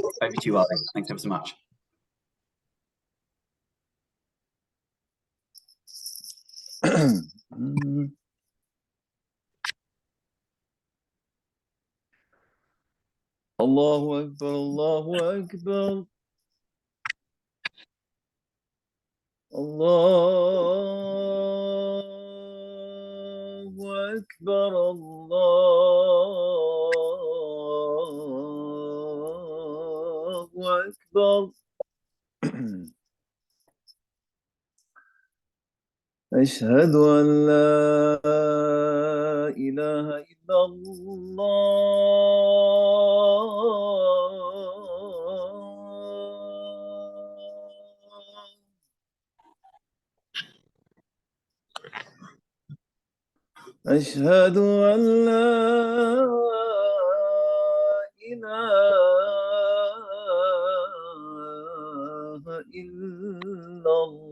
Over to you, Ali. Thanks ever so much. Allahu Akbar, Allahu Akbar. Allahu Akbar, Allahu Akbar. أشهد أن لا إله إلا الله. أشهد أن لا إله إلا الله.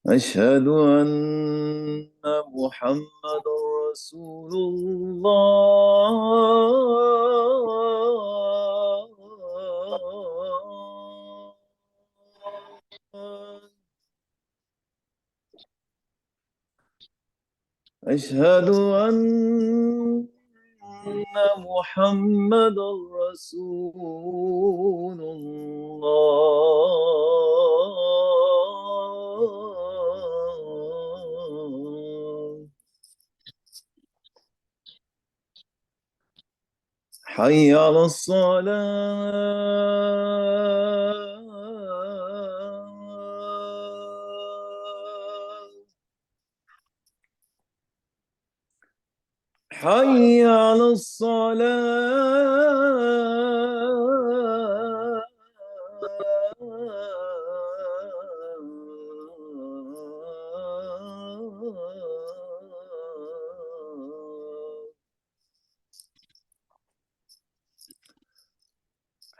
أشهد أن محمد رسول الله. أشهد أن محمد رسول الله. حي على الصلاة. حي على الصلاة.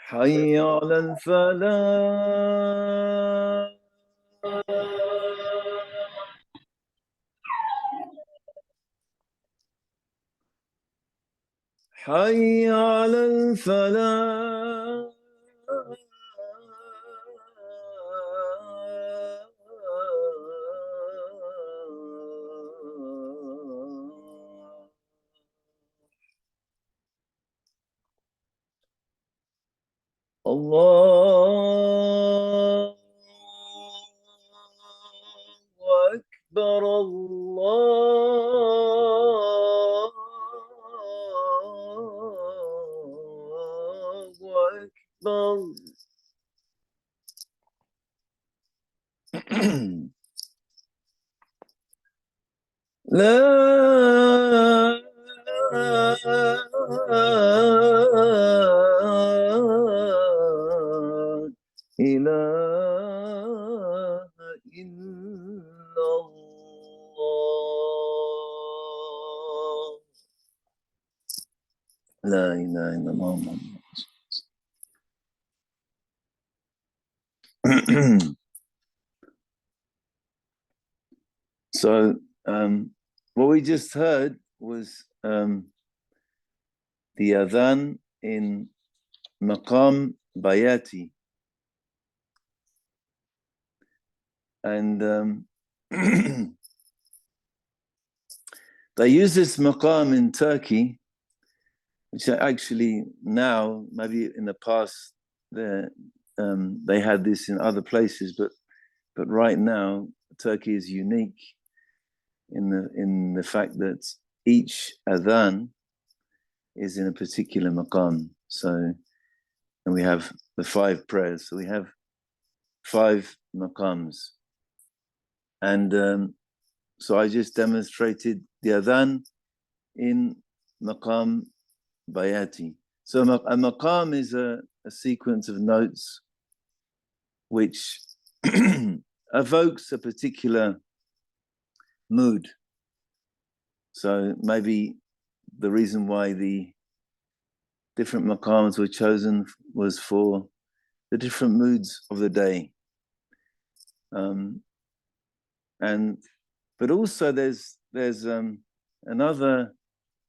حي على الفلاح. حي على الفلاح. الله أكبر، الله أكبر. لا إله إلا الله. لا إله إلا الله. So what we just heard was the adhan in maqam bayati, and they use this maqam in Turkey, which actually now, maybe in the past, they had this in other places, but right now Turkey is unique in the fact that each adhan is in a particular maqam. So, and we have the 5 prayers. So we have 5 maqams, and so I just demonstrated the adhan in maqam bayati. So a maqam is a sequence of notes which evokes a particular mood. So maybe the reason why the different maqams were chosen was for the different moods of the day. but also there's another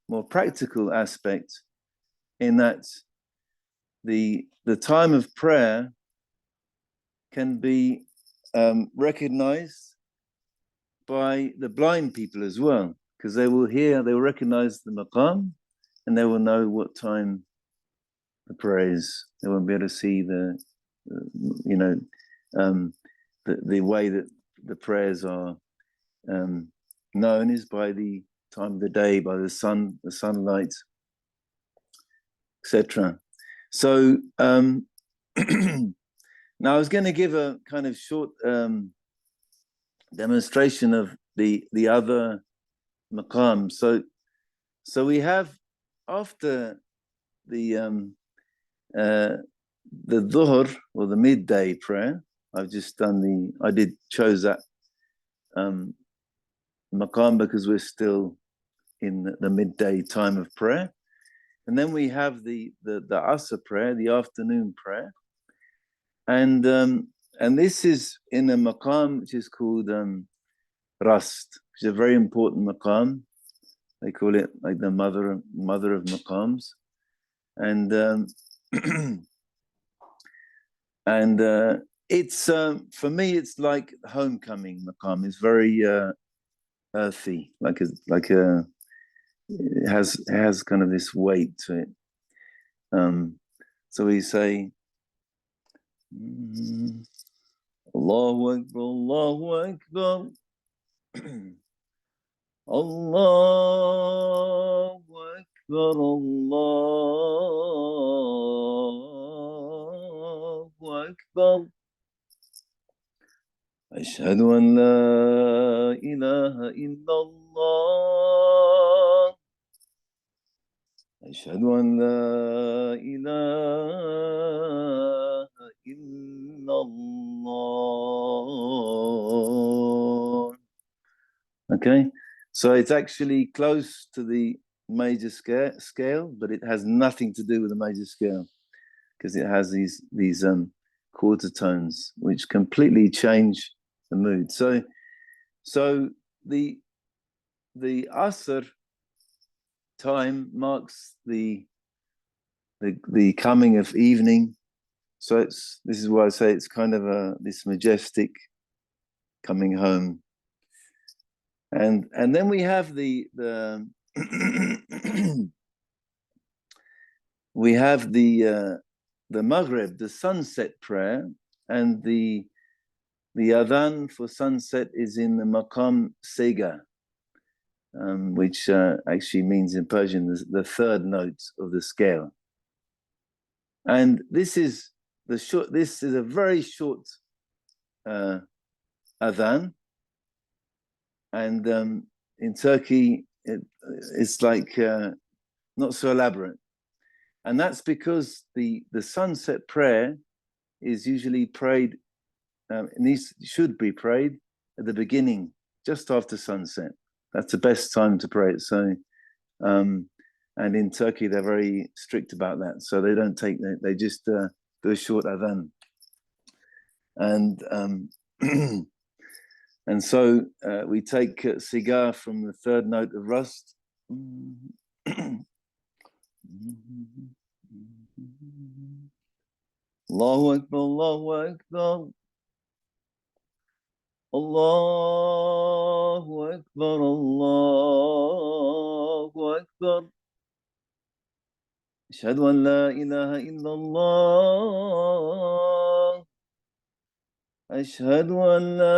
more practical aspect in that the time of prayer can be recognized by the blind people as well, because they will recognize the maqam, and they will know what time the prayer is. They won't be able to see the way that the prayers are known is by the time of the day, by the sunlight, etc. So now I was going to give a kind of short demonstration of the other maqam. So we have, after the dhuhr, or the midday prayer, I've just done chose that maqam because we're still in the midday time of prayer. And then we have the asr prayer, the afternoon prayer. And this is in a maqam which is called rast, which is a very important maqam. They call it like the mother of maqams. And it's for me, it's like homecoming maqam. It's very earthy, it has kind of this weight to it. So we say, Allahu Akbar, Allahu Akbar, Allahu Akbar, Allahu Akbar. أشهد أن لا إله إلا الله أشهد أن لا إله إلا الله. Okay, so it's actually close to the major scale, but it has nothing to do with the major scale, because it has these quarter tones which completely change the mood. So the asr time marks the coming of evening. So this is why I say it's kind of this majestic coming home. And then we have the we have the maghrib, the sunset prayer, and the adhan for sunset is in the maqam sega, which actually means in Persian the third note of the scale. And this is a very short adhan, and in Turkey it's like not so elaborate, and that's because the sunset prayer is usually prayed. Should be prayed at the beginning, just after sunset. That's the best time to pray it. So, and in Turkey they're very strict about that. So they don't they just do a short adhan. And and so we take sigar from the third note of rast. Allahu Akbar, Allahu Akbar. Allahu Akbar, Allahu Akbar. Ashhadu an la ilaha illallah. Ashhadu an la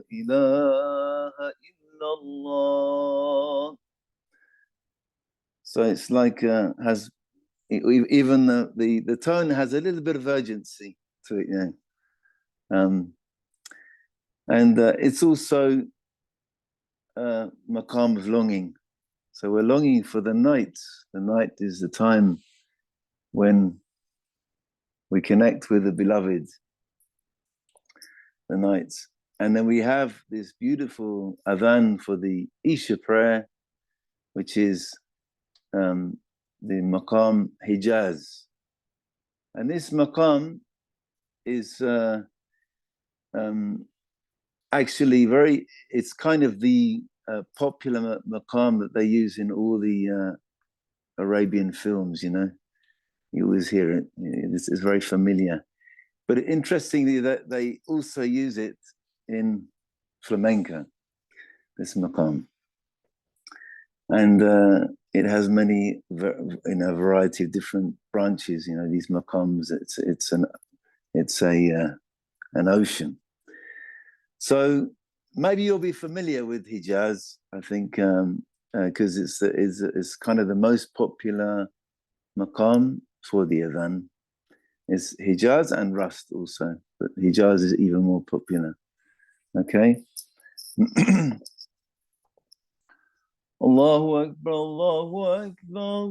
ilaha illallah. So it's like has even the tone has a little bit of urgency to it, yeah. And it's also maqam of longing. So we're longing for the night. The night is the time when we connect with the beloved, the night. And then we have this beautiful adhan for the Isha prayer, which is the maqam Hijaz. And this maqam is actually it's kind of the popular maqam that they use in all the Arabian films, you know. You always hear it. It's very familiar. But interestingly, that they also use it in flamenco, this maqam. And it has many, variety of different branches. You know, these maqams. It's an ocean. So maybe you'll be familiar with Hijaz, I think, because it's kind of the most popular maqam for the adhan. It's Hijaz and Rust also, but Hijaz is even more popular. Okay. Allahu Akbar, Allahu Akbar.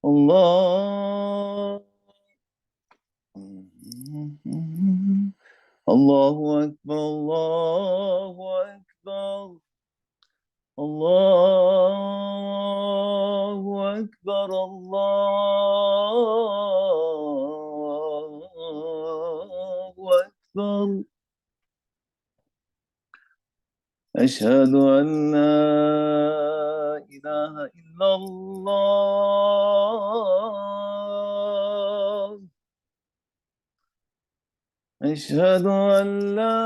Allah. Allahu Akbar, Allahu Akbar. Allahu Akbar, Allahu Akbar. أشهد أن لا إله إلا الله. أشهد أن لا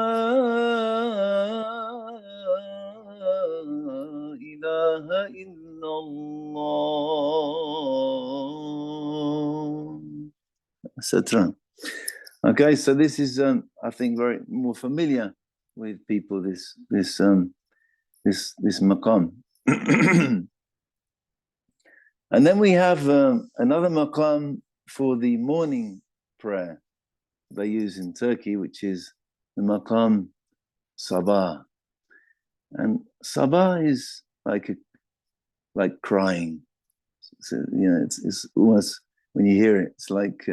إله إلا الله. Etc. Okay, so this is, I think, very more familiar with people. This maqam. And then we have another maqam for the morning prayer they use in Turkey, which is the maqam sabah. And sabah is like crying. So, you know, it's almost, when you hear it, it's like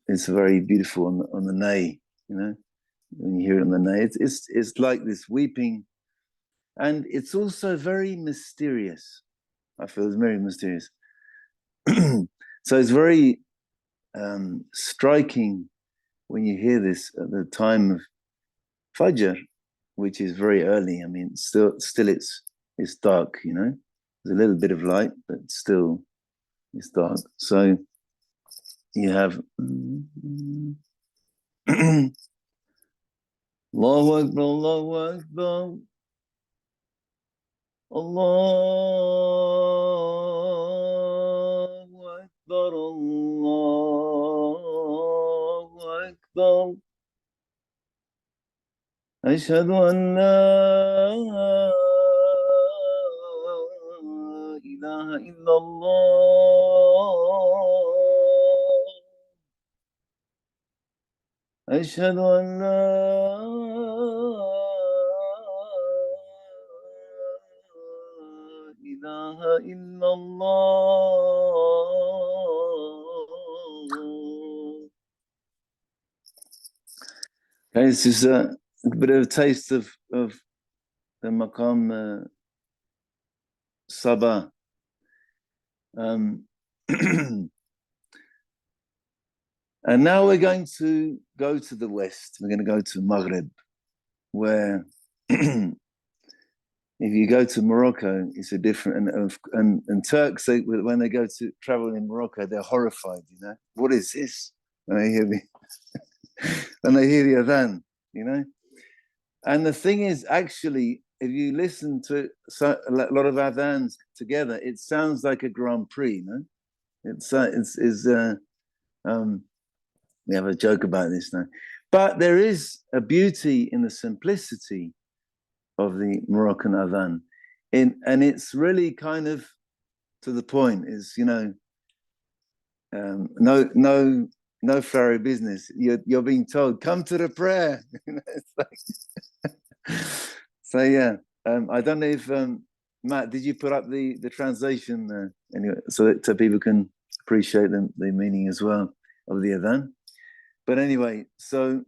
it's very beautiful on the nay, you know. When you hear it on the nay, it's like this weeping, and it's also very mysterious. I feel it's very mysterious. So it's very striking when you hear this at the time of Fajr, which is very early. I mean, still it's dark, you know. There's a little bit of light, but still it's dark. So you have Allahu Akbar, Allahu Akbar. Allahu Akbar, Allahu Akbar. أشهد أن لا إله إلا الله. أشهد أن لا إله إلا الله. Okay, this is a bit of a taste of the maqam sabah. And now we're going to go to the west. We're going to go to Maghreb, where if you go to Morocco, it's a different, and Turks, when they go to travel in Morocco, they're horrified, you know. What is this? When they hear the adhan, you know. And the thing is, actually, if you listen to a lot of adhans together, it sounds like a Grand Prix, no? We have a joke about this now. But there is a beauty in the simplicity of the Moroccan adhan. And it's really kind of to the point. Is, you know, no flowery business. You're being told, come to the prayer. It's like so yeah. I don't know if Matt, did you put up the translation anyway, so that people can appreciate the meaning as well of the adhan? But anyway, so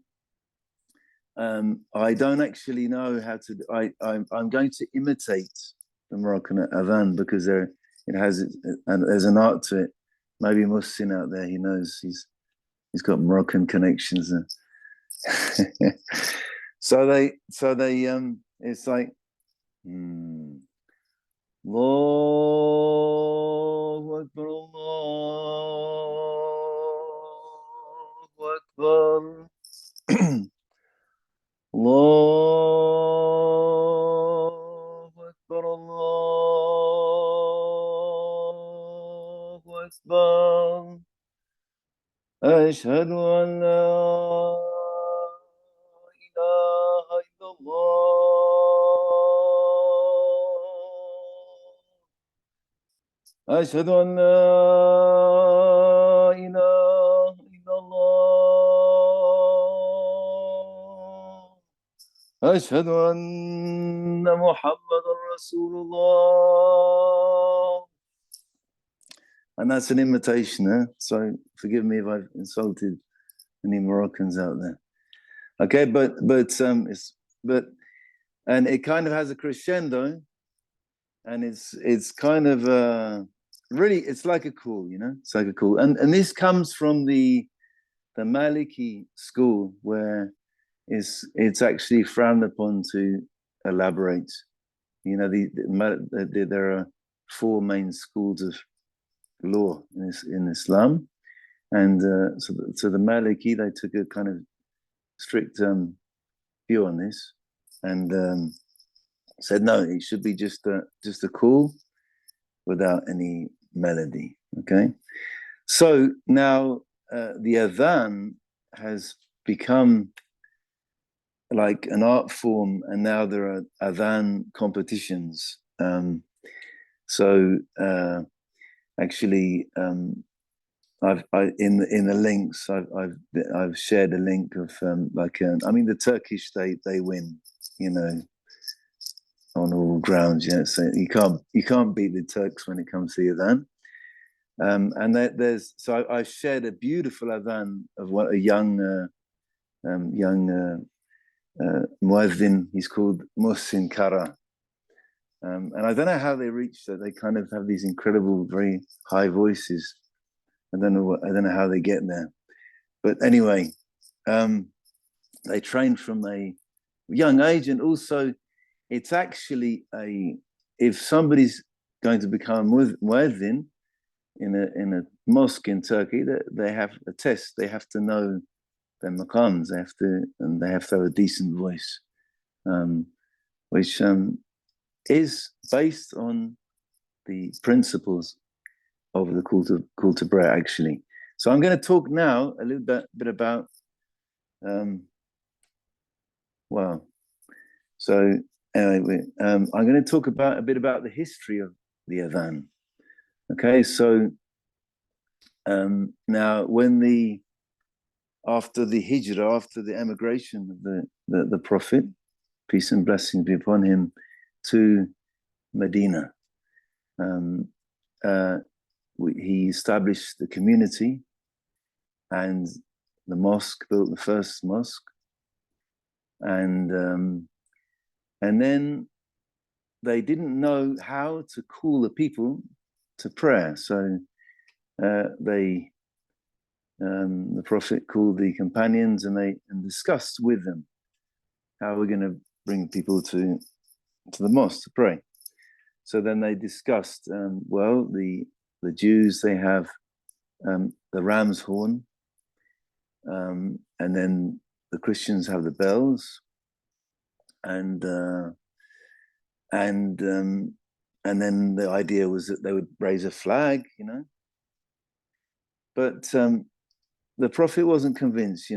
I don't actually know how to. I'm going to imitate the Moroccan adhan because there's an art to it. Maybe Muhsin out there, he knows, he's got Moroccan connections. So they it's like Allahu Akbar, Allahu Akbar, Allahu Akbar, Allahu Akbar. أشهد أن لا إله إلا الله أشهد أن لا إله إلا الله أشهد أن محمد رسول الله. And that's an imitation, so forgive me if I've insulted any Moroccans out there. Okay, but and it kind of has a crescendo, and it's kind of really, it's like a call, it's like a call, and this comes from the Maliki school, where it's actually frowned upon to elaborate. There are 4 main schools of law in Islam, and so the Maliki, they took a kind of strict view on this, and said no, it should be just a call without any melody. Okay, so now the adhan has become like an art form, and now there are adhan competitions. Actually, I've in the links I've shared a link of the Turkish, they win, on all grounds. So you can't beat the Turks when it comes to the adhan. And I've shared a beautiful adhan of a young muezzin. He's called Muhsin Kara. And I don't know how they reach that. They kind of have these incredible, very high voices. I don't know how they get there. But anyway, they train from a young age, and also it's actually if somebody's going to become a muezzin in a mosque in Turkey, they have a test. They have to know their maqams. They have to have a decent voice, which is based on the principles of the call to prayer, actually. So I'm going to talk now a little bit about so anyway, I'm going to talk a bit about the history of the adhan. Okay, so now after the hijrah, after the emigration of the Prophet, peace and blessings be upon him, to Medina, he established the community and the mosque, built the first mosque, and then they didn't know how to call the people to prayer, so the Prophet called the companions and discussed with them how we're going to bring people to the mosque to pray. So then they discussed, the Jews, they have the ram's horn, and then the Christians have the bells, and then the idea was that they would raise a flag, but the Prophet wasn't convinced. He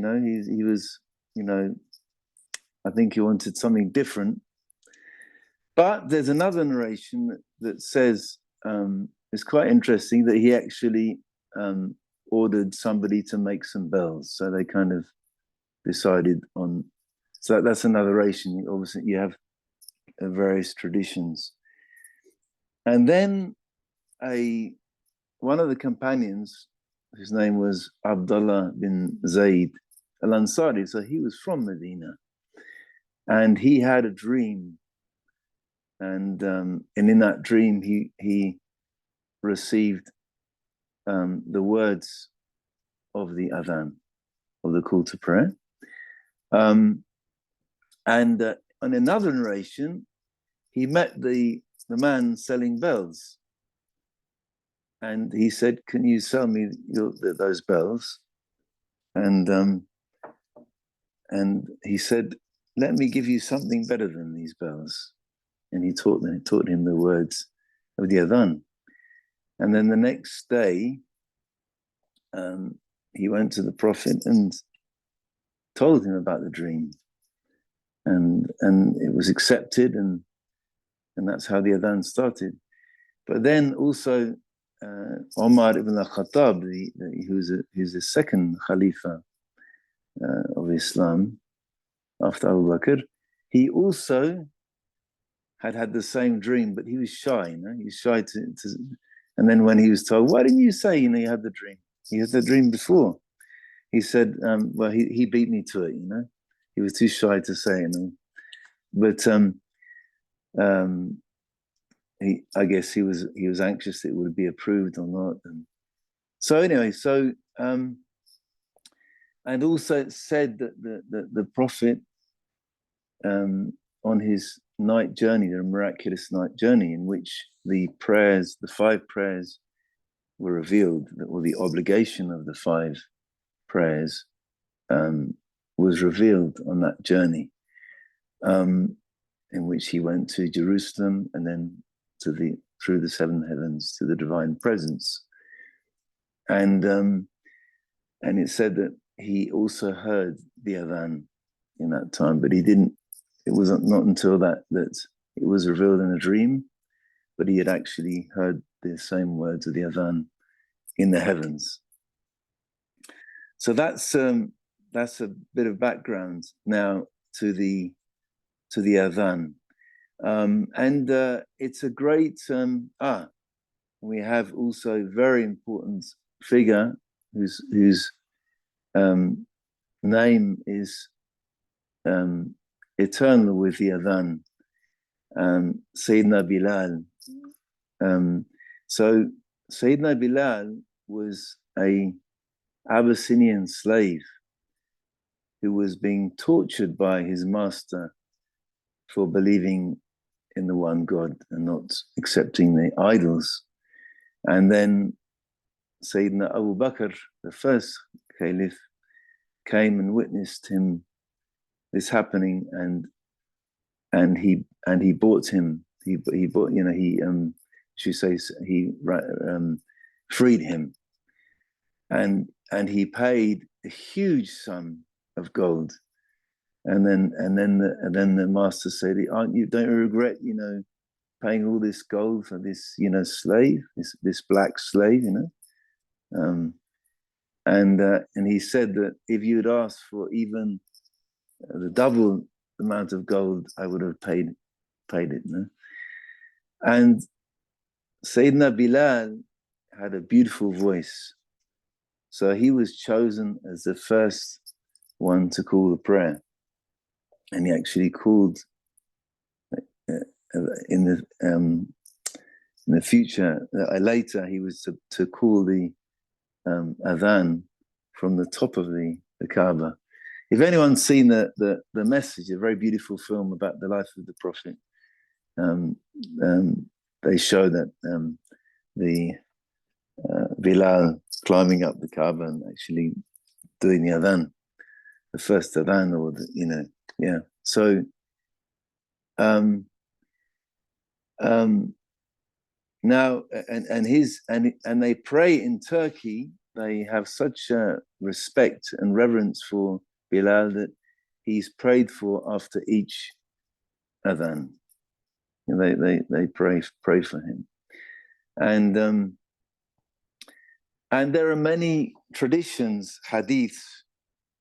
was, I think he wanted something different. But there's another narration that says, it's quite interesting, that he actually ordered somebody to make some bells. So they kind of decided on, so that's another narration. Obviously you have various traditions. And then one of the companions, his name was Abdullah bin Zayd al-Ansari, so he was from Medina, and he had a dream, and in that dream he received the words of the adhan, of the call to prayer, And on another narration, he met the man selling bells, and he said, "Can you sell me those bells?" And he said, "Let me give you something better than these bells." And he taught him the words of the adhan. And then the next day, he went to the Prophet and told him about the dream, and it was accepted, and that's how the adhan started. But then also Omar ibn al-Khattab, who's the second Khalifa of Islam after Abu Bakr, he also had the same dream, but he was shy. He was shy and then when he was told, "Why didn't you say you had the dream?" He had the dream before. He said, "Well, he beat me to it. He was too shy to say it." But I guess he was anxious that it would be approved or not. And so anyway, and also it said that the Prophet on his night journey, the miraculous night journey, in which the 5 prayers were revealed, or the obligation of the 5 prayers was revealed on that journey, in which he went to Jerusalem and then through the 7 heavens to the divine presence. And it said that he also heard the adhan in that time, but he didn't. It was not until that it was revealed in a dream, but he had actually heard the same words of the adhan in the heavens. So that's a bit of background now to the adhan, and it's a great. We have also a very important figure whose name is eternal with the adhan, Sayyidina Bilal. So Sayyidina Bilal was a Abyssinian slave who was being tortured by his master for believing in the one God and not accepting the idols. And then Sayyidina Abu Bakr, the first caliph, came and witnessed him this happening, and he bought him. He freed him, and he paid a huge sum of gold. And then the master said, "Don't you regret, paying all this gold for this, slave, this black slave, And he said that if you had asked for even the double amount of gold, I would have paid it. And Sayyidina Bilal had a beautiful voice, so he was chosen as the first one to call the prayer, and he actually called in the future. Later, he was to call the adhan from the top of the Kaaba. If anyone's seen the Message, a very beautiful film about the life of the Prophet, they show that the Bilal climbing up the Kaaba and actually doing the adhan, the first adhan, or yeah. So now, and they pray in Turkey. They have such respect and reverence for Bilal that he's prayed for after each adhan. They pray for him, and there are many traditions, hadiths,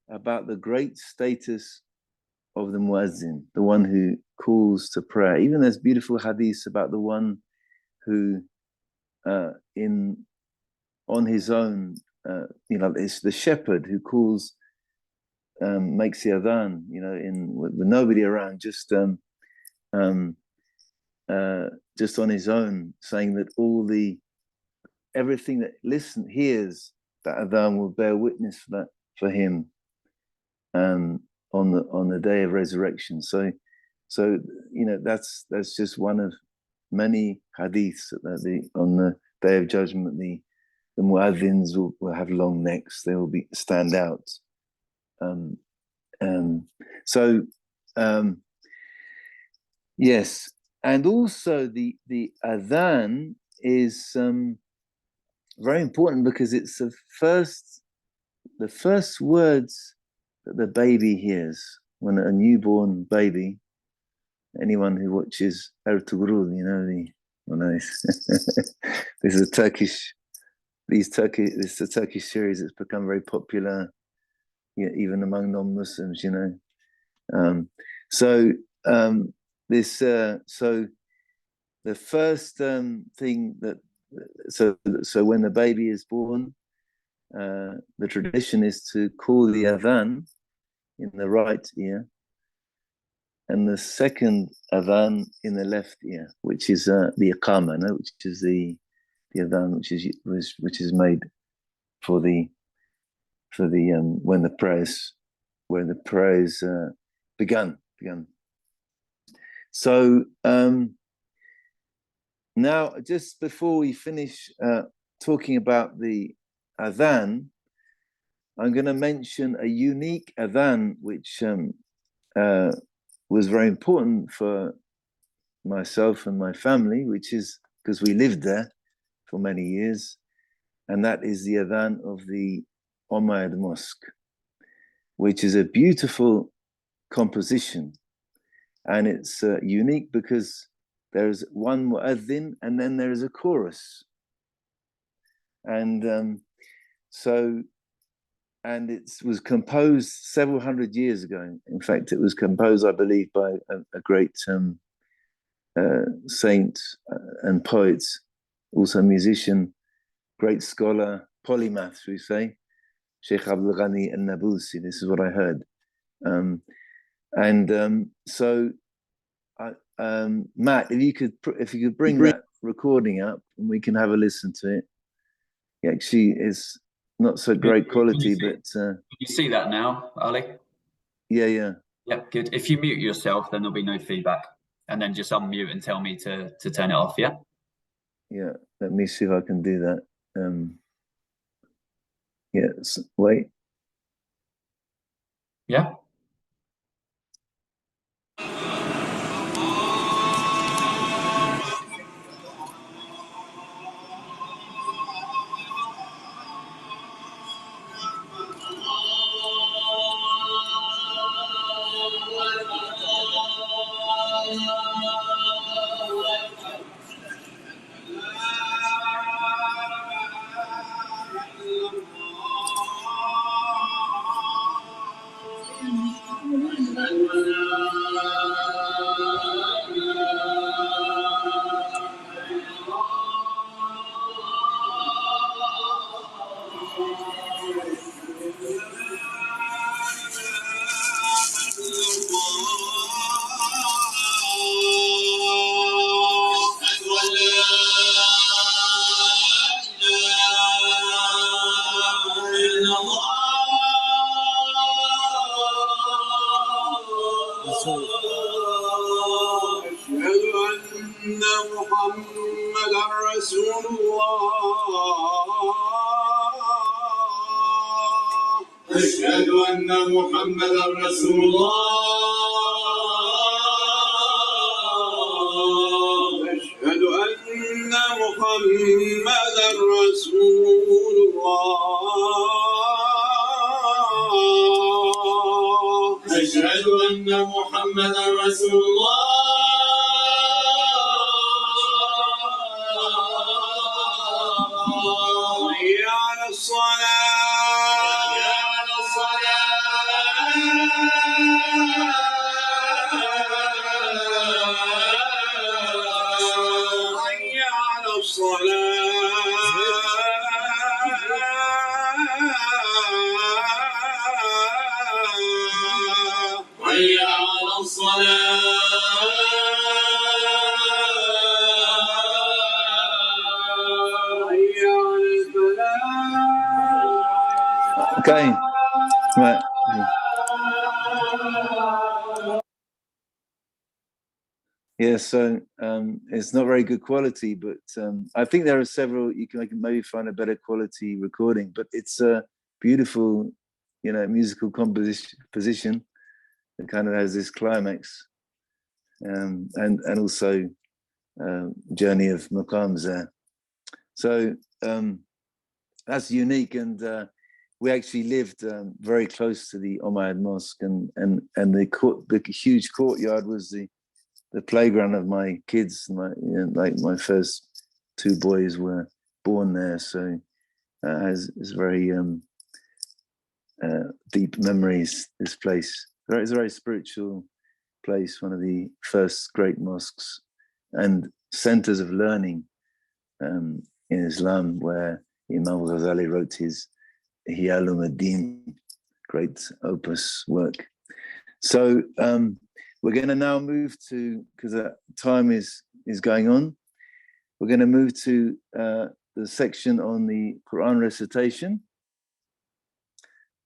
about the great status of the muezzin, the one who calls to prayer. Even there's beautiful hadiths about the one who, on his own, it's the shepherd who calls, makes the adhan, with nobody around, just on his own, saying that everything that hears that adhan will bear witness for him, on the day of resurrection. So that's just one of many hadiths that on the day of judgment the muezzins will have long necks. They will stand out. Yes, and also the adhan is very important because it's the first words that the baby hears when a newborn baby. Anyone who watches Ertugrul, this is a Turkish series that's become very popular, even among non-Muslims, So the first thing that so when the baby is born, the tradition is to call the adhan in the right ear, and the second adhan in the left ear, which is the iqama, which is the adhan which is made for the when the prayers begun. So now, just before we finish talking about the adhan, I'm going to mention a unique adhan which was very important for myself and my family, which is because we lived there for many years, and that is the adhan of the Umayyad Mosque, which is a beautiful composition, and it's unique because there's one muezzin and then there is a chorus, and it was composed several hundred years ago. In fact, it was composed, I believe, by a great saint and poet, also musician, great scholar, polymath, we say, Sheikh Abdul Ghani al-Nabulsi. This is what I heard. Matt, if you could bring that recording up and we can have a listen to it. It actually is not so great quality, but can you see that now, Ali? Yeah. Yep, good. If you mute yourself, then there'll be no feedback, and then just unmute and tell me to turn it off. Yeah. Yeah. Let me see if I can do that. Yes. Wait. Yeah. أشهد أن محمدا رسول الله أشهد أن محمدا رسول الله أشهد أن محمدا رسول الله حي على حي على الصلاة حي على الفلاح Okay. Right. Yeah, so it's not very good quality, but I think there are several. You can maybe find a better quality recording, but it's a beautiful, musical composition that kind of has this climax, and also journey of maqams there. So that's unique, and we actually lived very close to the Umayyad Mosque, and the huge courtyard was the playground of my kids. My first two boys were born there, so has very deep memories. This place, it's a very spiritual place, one of the first great mosques and centers of learning in Islam, where Imam Ghazali wrote his Ihya Ulumuddin, great opus work. So we're going to now move to, because time is going on, we're going to move to the section on the Quran recitation.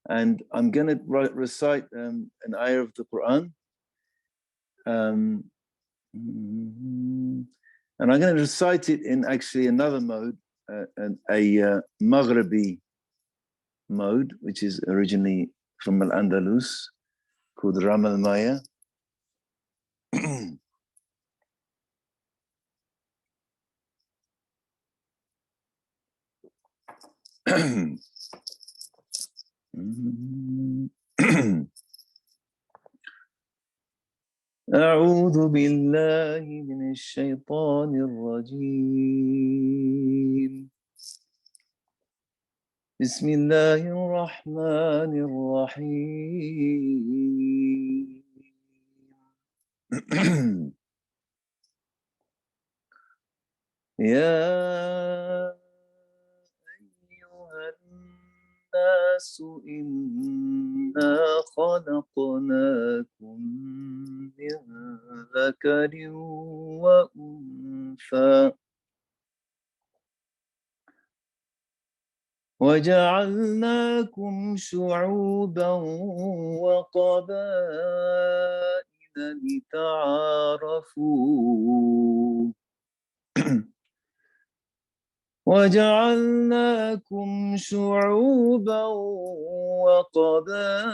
And I'm going to recite an ayah of the Quran. And I'm going to recite it in actually another mode, a Maghribi mode, which is originally from Al-Andalus, called Ram al-Maya. أعوذ بالله من الشيطان الرجيم بسم الله الرحمن الرحيم يا أيها الناس إنا خلقناكم من ذكر وأنثى وجعلناكم شعوبا وقبائل لتعارفوا وجعلناكم شعوبا وقبائل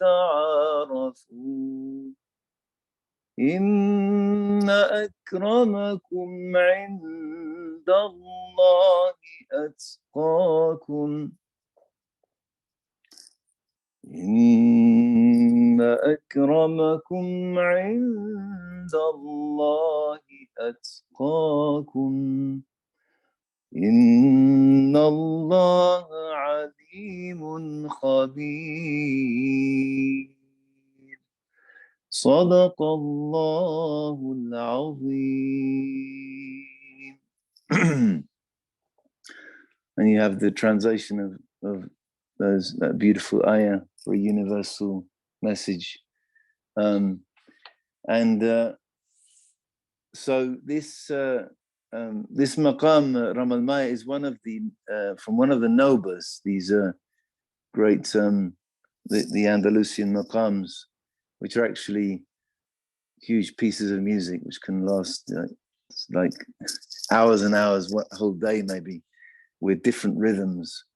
لتعارفوا إن أكرمكم عند الله أتقاكم إن أكرمكم عند الله أتقاكم إن الله عليم خبير صدق الله العظيم. And you have the translation of that beautiful ayah for a universal message. So this maqam Ram al-Maya is one of the from one of the nobas, these great the Andalusian maqams, which are actually huge pieces of music which can last like hours and hours, a whole day maybe, with different rhythms.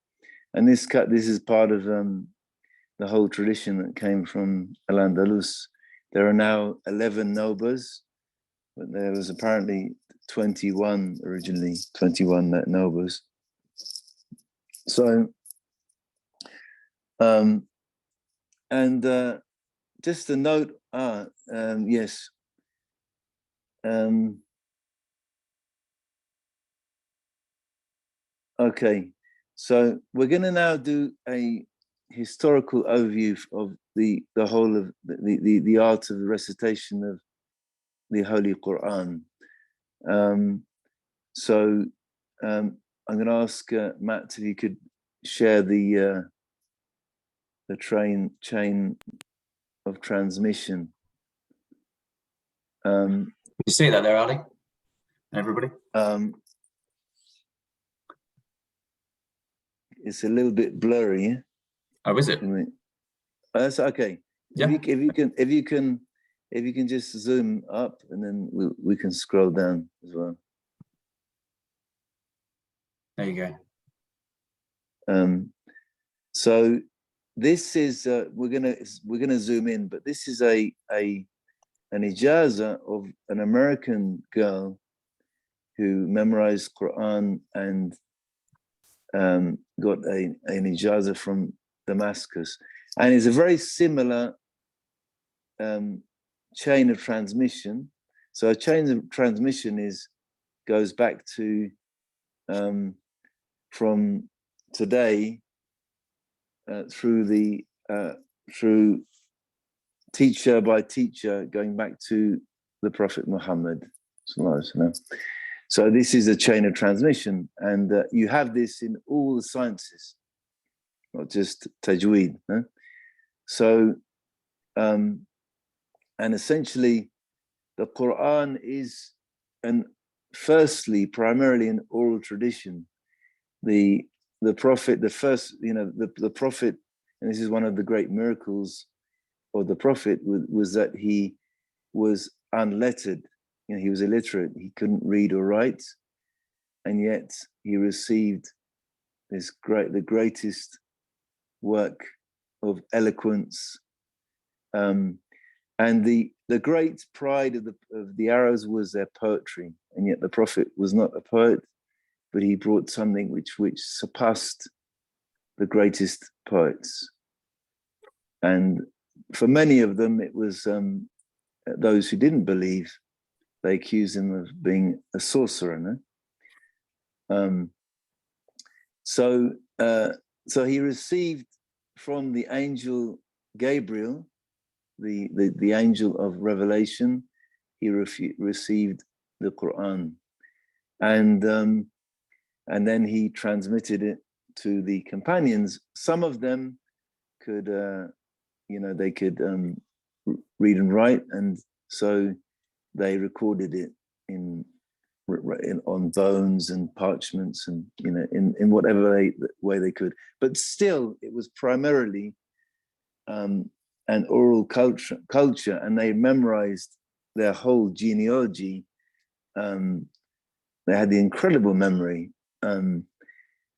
And this is part of the whole tradition that came from Al-Andalus. There are now 11 nobas, but there was apparently 21 originally, 21 nobas. So, just a note, yes. Okay, so we're going to now do a historical overview of the whole of the art of the recitation of the Holy Quran. So I'm going to ask Matt if you could share the chain of transmission. You see that there, Ali? Everybody? It's a little bit blurry. Yeah? Oh, is it? That's okay. Yeah. If if you can just zoom up, and then we can scroll down as well. There you go. So this is we're gonna zoom in, but this is an ijaza of an American girl who memorized Quran and got an ijaza from Damascus, and it's a very similar chain of transmission. So a chain of transmission goes back to from today through teacher by teacher, going back to the Prophet Muhammad. So this is a chain of transmission, and you have this in all the sciences, not just tajweed. Huh? So, and essentially, the Quran is, primarily an oral tradition. The Prophet, the first, the Prophet, and this is one of the great miracles of the Prophet, was that he was unlettered. He was illiterate. He couldn't read or write, and yet he received the greatest work of eloquence. And the great pride of the Arabs was their poetry, and yet the Prophet was not a poet, but he brought something which surpassed the greatest poets. And for many of them, it was those who didn't believe. They accused him of being a sorcerer. No? So he received from the angel Gabriel, the angel of revelation, he received the Quran, and then he transmitted it to the companions. Some of them could, they could read and write, and so they recorded it on bones and parchments, and in whatever way they could. But still, it was primarily an oral culture, and they memorized their whole genealogy. They had the incredible memory, and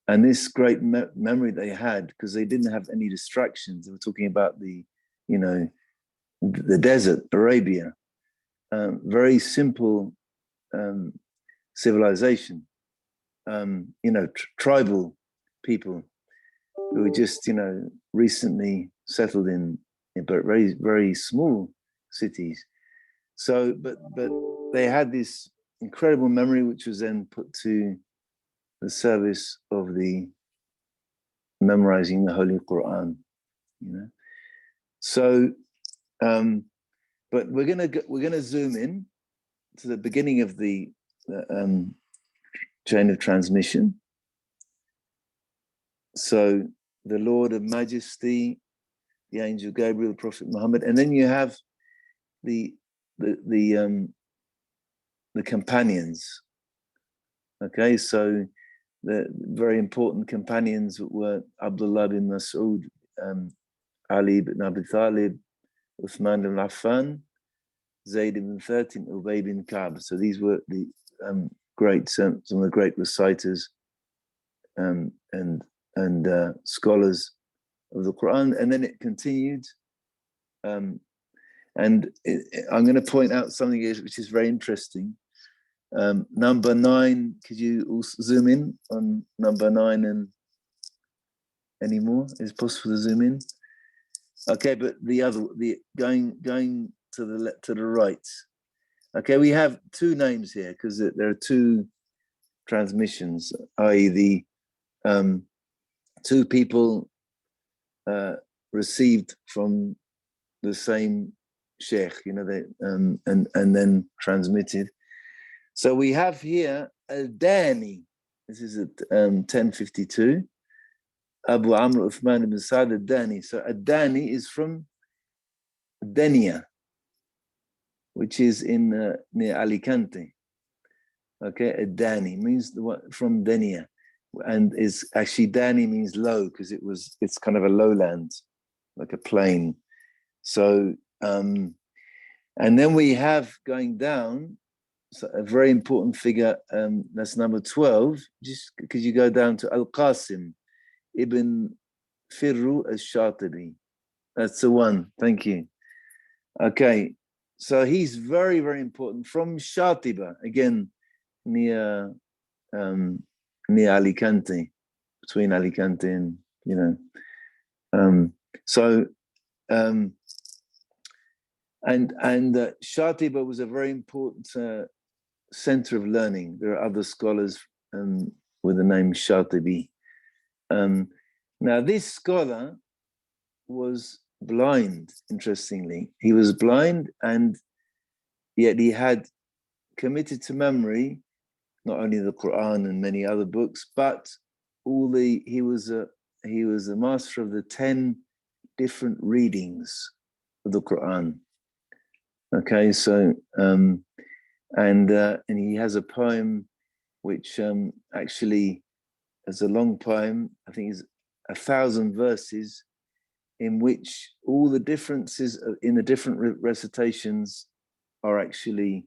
this great memory they had because they didn't have any distractions. They were talking about the desert, Arabia. Very simple civilization, tribal people who were just, recently settled in very, very small cities. So, but they had this incredible memory, which was then put to the service of the memorizing the Holy Quran. So. But we're gonna zoom in to the beginning of the chain of transmission. So the Lord of Majesty, the angel Gabriel, Prophet Muhammad, and then you have the companions. Okay, so the very important companions were Abdullah bin Mas'ud, Ali bin Abi Talib, Uthman ibn Affan, Zayd ibn Thabit, Ubay bin Ka'b. So these were the some of the great reciters and scholars of the Quran. And then it continued. I'm going to point out something which is very interesting. Number 9, could you also zoom in on number 9 and any more? Is it possible to zoom in? Okay, but going to the right. Okay, we have 2 names here because there are 2 transmissions, i.e. the 2 people received from the same sheikh, and then transmitted. So we have here Al-Dani. This is at 1052. Abu Amr Uthman ibn Sa'd al-Dani. So al-Dani is from Denia, which is in near Alicante. Okay, al-Dani means from Denia, and is actually Dani means low because it's kind of a lowland, like a plain. So and And then we have going down, so a very important figure, that's number 12, just because you go down to Al-Qasim ibn Firru al-Shatibi. That's the one, thank you. Okay, so he's very, very important from Shatiba, again, near Alicante, between Alicante and, and Shatiba was a very important center of learning. There are other scholars with the name Shatibi. Now, this scholar was blind, interestingly. He was blind, and yet he had committed to memory not only the Quran and many other books, but he was a master of the 10 different readings of the Quran. Okay, so and he has a poem which actually is a long poem. I think it's 1,000 verses, in which all the differences in the different recitations are actually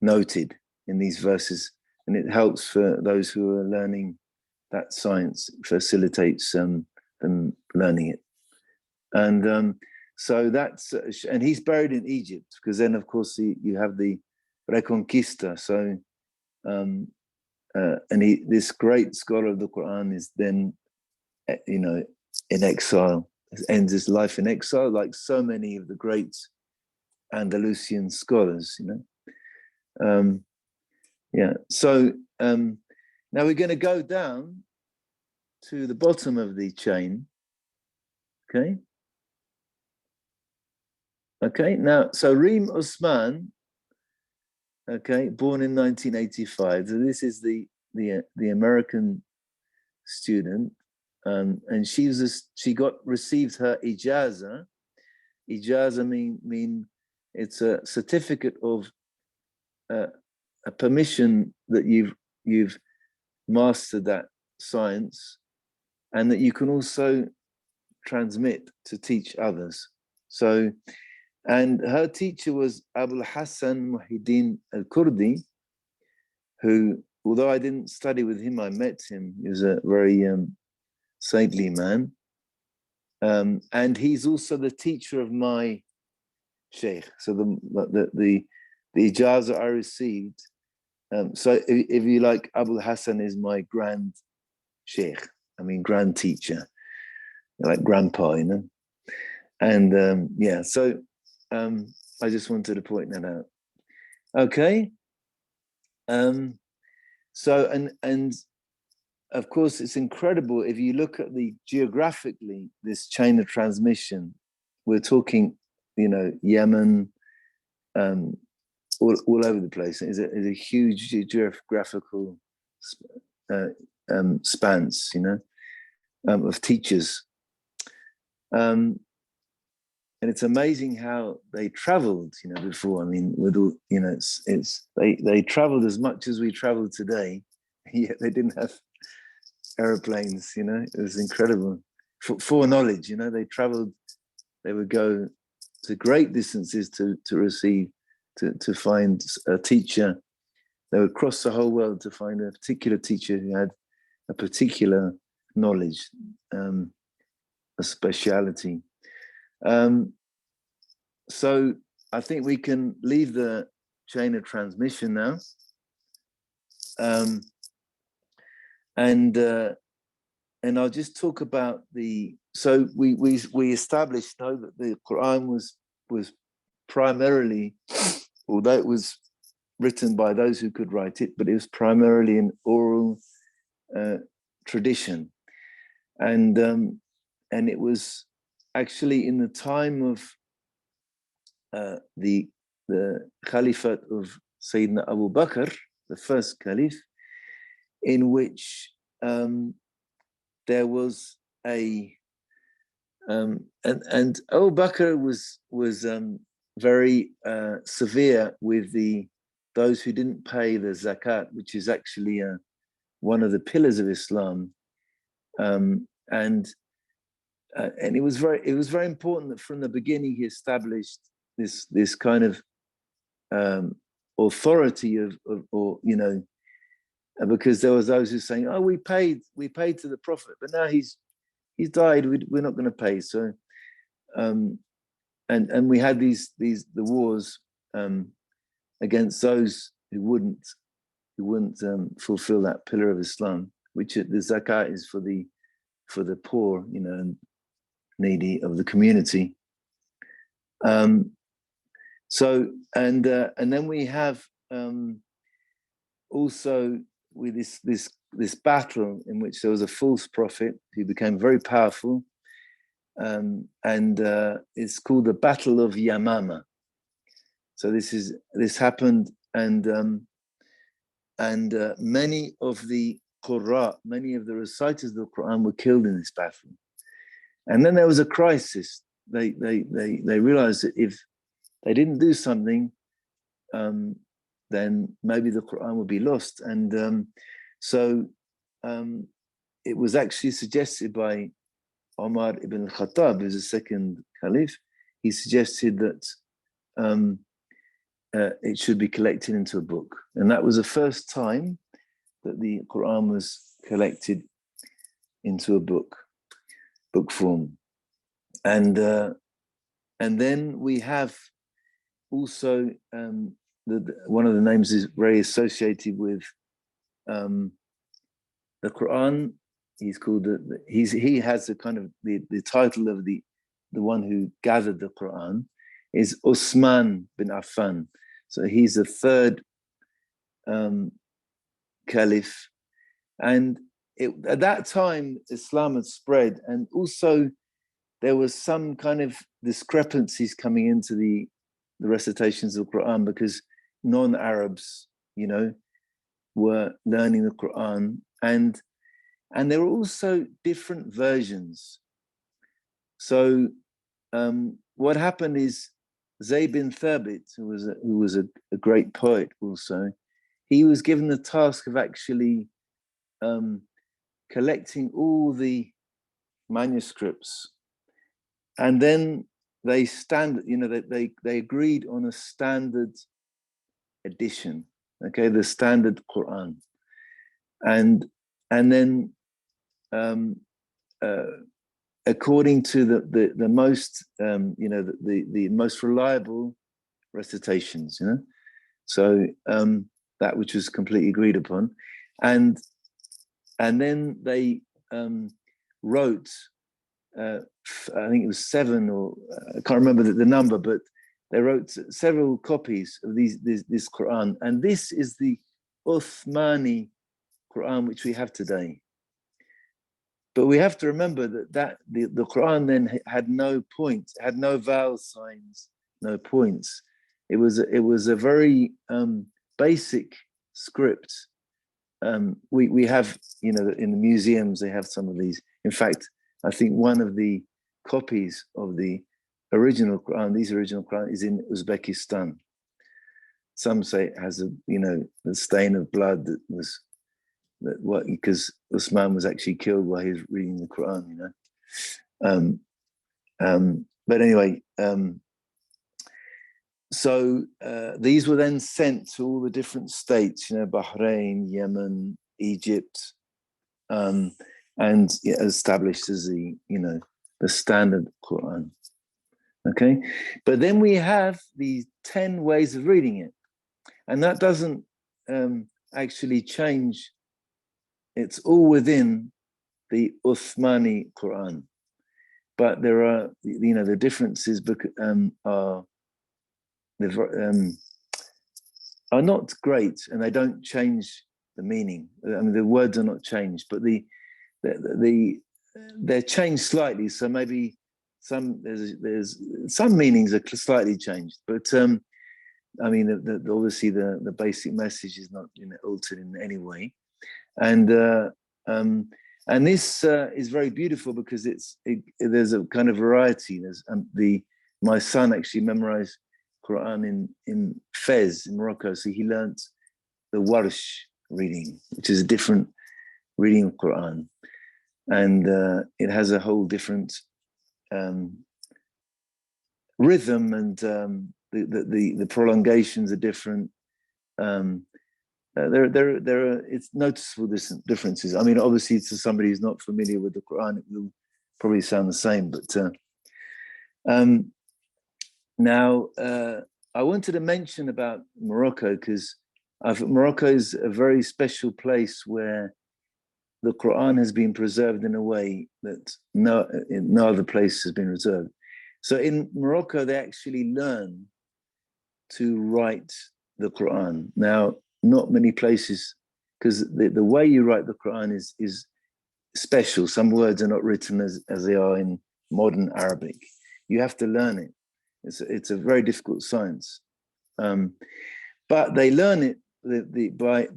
noted in these verses, and it helps for those who are learning that science, facilitates them learning it. And so that's, and he's buried in Egypt, because then of course you have the Reconquista. So, and this great scholar of the Quran is then, in exile, ends his life in exile, like so many of the great Andalusian scholars, yeah. So now we're going to go down to the bottom of the chain. Okay, now, so Reem Osman, born in 1985. So this is the American student, and she received her ijaza. Ijaza mean it's a certificate of a permission that you've mastered that science, and that you can also transmit to teach others. So, and her teacher was Abul Hassan Muhyiddin al-Kurdi, who, although I didn't study with him, I met him. He was a very saintly man. And he's also the teacher of my sheikh. So the ijaza I received, so if you like, Abul Hassan is my grand sheikh, grand teacher, like grandpa, And yeah, so I just wanted to point that out. Okay. So, and of course, it's incredible if you look at geographically, this chain of transmission. We're talking, Yemen, all over the place. It's a huge geographical spans, of teachers. And it's amazing how they traveled, before. With all, they traveled as much as we travel today, yet they didn't have airplanes. It was incredible. For knowledge, they traveled. They would go to great distances to receive, to find a teacher. They would cross the whole world to find a particular teacher who had a particular knowledge, a speciality. So I think we can leave the chain of transmission now. And I'll just talk about so we established that the Quran was primarily, although it was written by those who could write it, but it was primarily an oral tradition. And it was actually in the time of the Caliphate of Sayyidina Abu Bakr, the first Caliph, in which there was and Abu Bakr was very severe with those who didn't pay the zakat, which is actually one of the pillars of Islam, and it was very important that from the beginning he established this kind of authority of or because there was those who were saying, oh, we paid to the Prophet, but now he's died, we're not going to pay. So and we had the wars against those who wouldn't fulfill that pillar of Islam, which the zakat is for the poor, and needy of the community. So and then we have also with this battle in which there was a false prophet who became very powerful, and it's called the Battle of Yamama. So this happened, and many of the Qurra, many of the reciters of the Quran were killed in this battle. And then there was a crisis. They realized that if they didn't do something, then maybe the Quran would be lost. And so it was actually suggested by Omar ibn al-Khattab, who's the second caliph. He suggested that it should be collected into a book. And that was the first time that the Quran was collected into a book form. And then we have also one of the names is very associated with the Quran. He's called he has a kind of the title of the one who gathered the Quran is Uthman bin Affan. So he's the third caliph, and at that time Islam had spread, and also there was some kind of discrepancies coming into the recitations of the Quran, because non-Arabs, were learning the Quran, and there were also different versions. So what happened is Zayd bin Thabit, who was a great poet also, he was given the task of actually collecting all the manuscripts, and then they agreed on a standard edition, okay, the standard Quran, and then according to the most the most reliable recitations, so that which was completely agreed upon, and then they wrote I think it was 7, or I can't remember the number, but they wrote several copies of this Quran, and this is the Uthmani Quran which we have today. But we have to remember that the Quran then had no points, had no vowel signs, no points. It was a very basic script. We have, in the museums, they have some of these. In fact, I think one of the copies of the original Quran, these original Quran, is in Uzbekistan. Some say it has the stain of blood because Usman was actually killed while he was reading the Quran, but anyway, so these were then sent to all the different states, Bahrain, Yemen, Egypt, and established as the standard Quran. Okay, but then we have these 10 ways of reading it, and that doesn't actually change. It's all within the Uthmani Quran, but there are the differences are not great, and they don't change the meaning. I mean, the words are not changed, but they're changed slightly. So maybe there's some meanings are slightly changed, but I mean, obviously the basic message is not altered in any way, and this is very beautiful because there's a kind of variety. There's my son actually memorized Quran in Fez in Morocco, so he learnt the Warsh reading, which is a different reading of Quran, and it has a whole different rhythm and the prolongations are different. There are it's noticeable differences. I mean, obviously, to somebody who's not familiar with the Quran, it will probably sound the same. But now, I wanted to mention about Morocco because Morocco is a very special place where the Quran has been preserved in a way that no other place has been preserved. So in Morocco, they actually learn to write the Quran. Now, not many places, because the way you write the Quran is special. Some words are not written as they are in modern Arabic. You have to learn it. It's a very difficult science. But they learn it by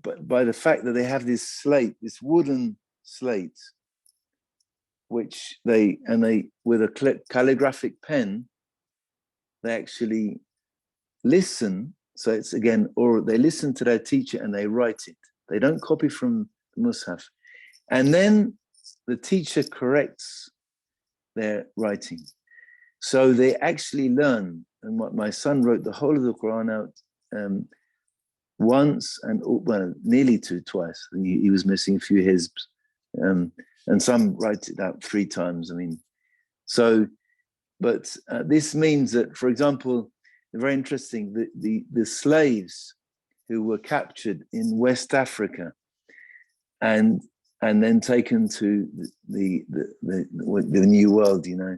the fact that they have this slate, this wooden slate, which they with a calligraphic pen, they actually listen. So it's again, or they listen to their teacher and they write it. They don't copy from the Mus'haf. And then the teacher corrects their writing. So they actually learn. And my son wrote the whole of the Quran out once and nearly twice. He was missing a few hizbs, and some write it out 3 times. I mean, so, but this means that, for example, very interesting, the slaves who were captured in West Africa and then taken to the New World, you know,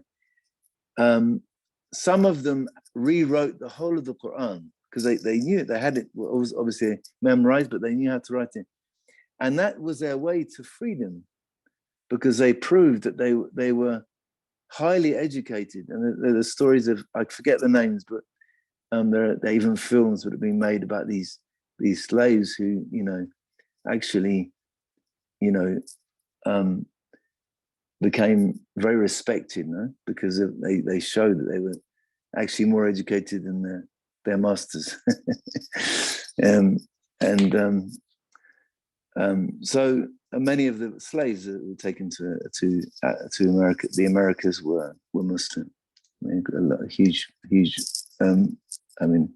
some of them rewrote the whole of the Quran because they knew it, they had it obviously memorized, but they knew how to write it. And that was their way to freedom because they proved that they were highly educated. And there are stories of, I forget the names, but there are even films that have been made about these slaves who, you know, actually, you know, became very respected, no? Because they showed that they were actually more educated than their masters. So many of the slaves that were taken to America, the Americas were Muslim. A huge, I mean,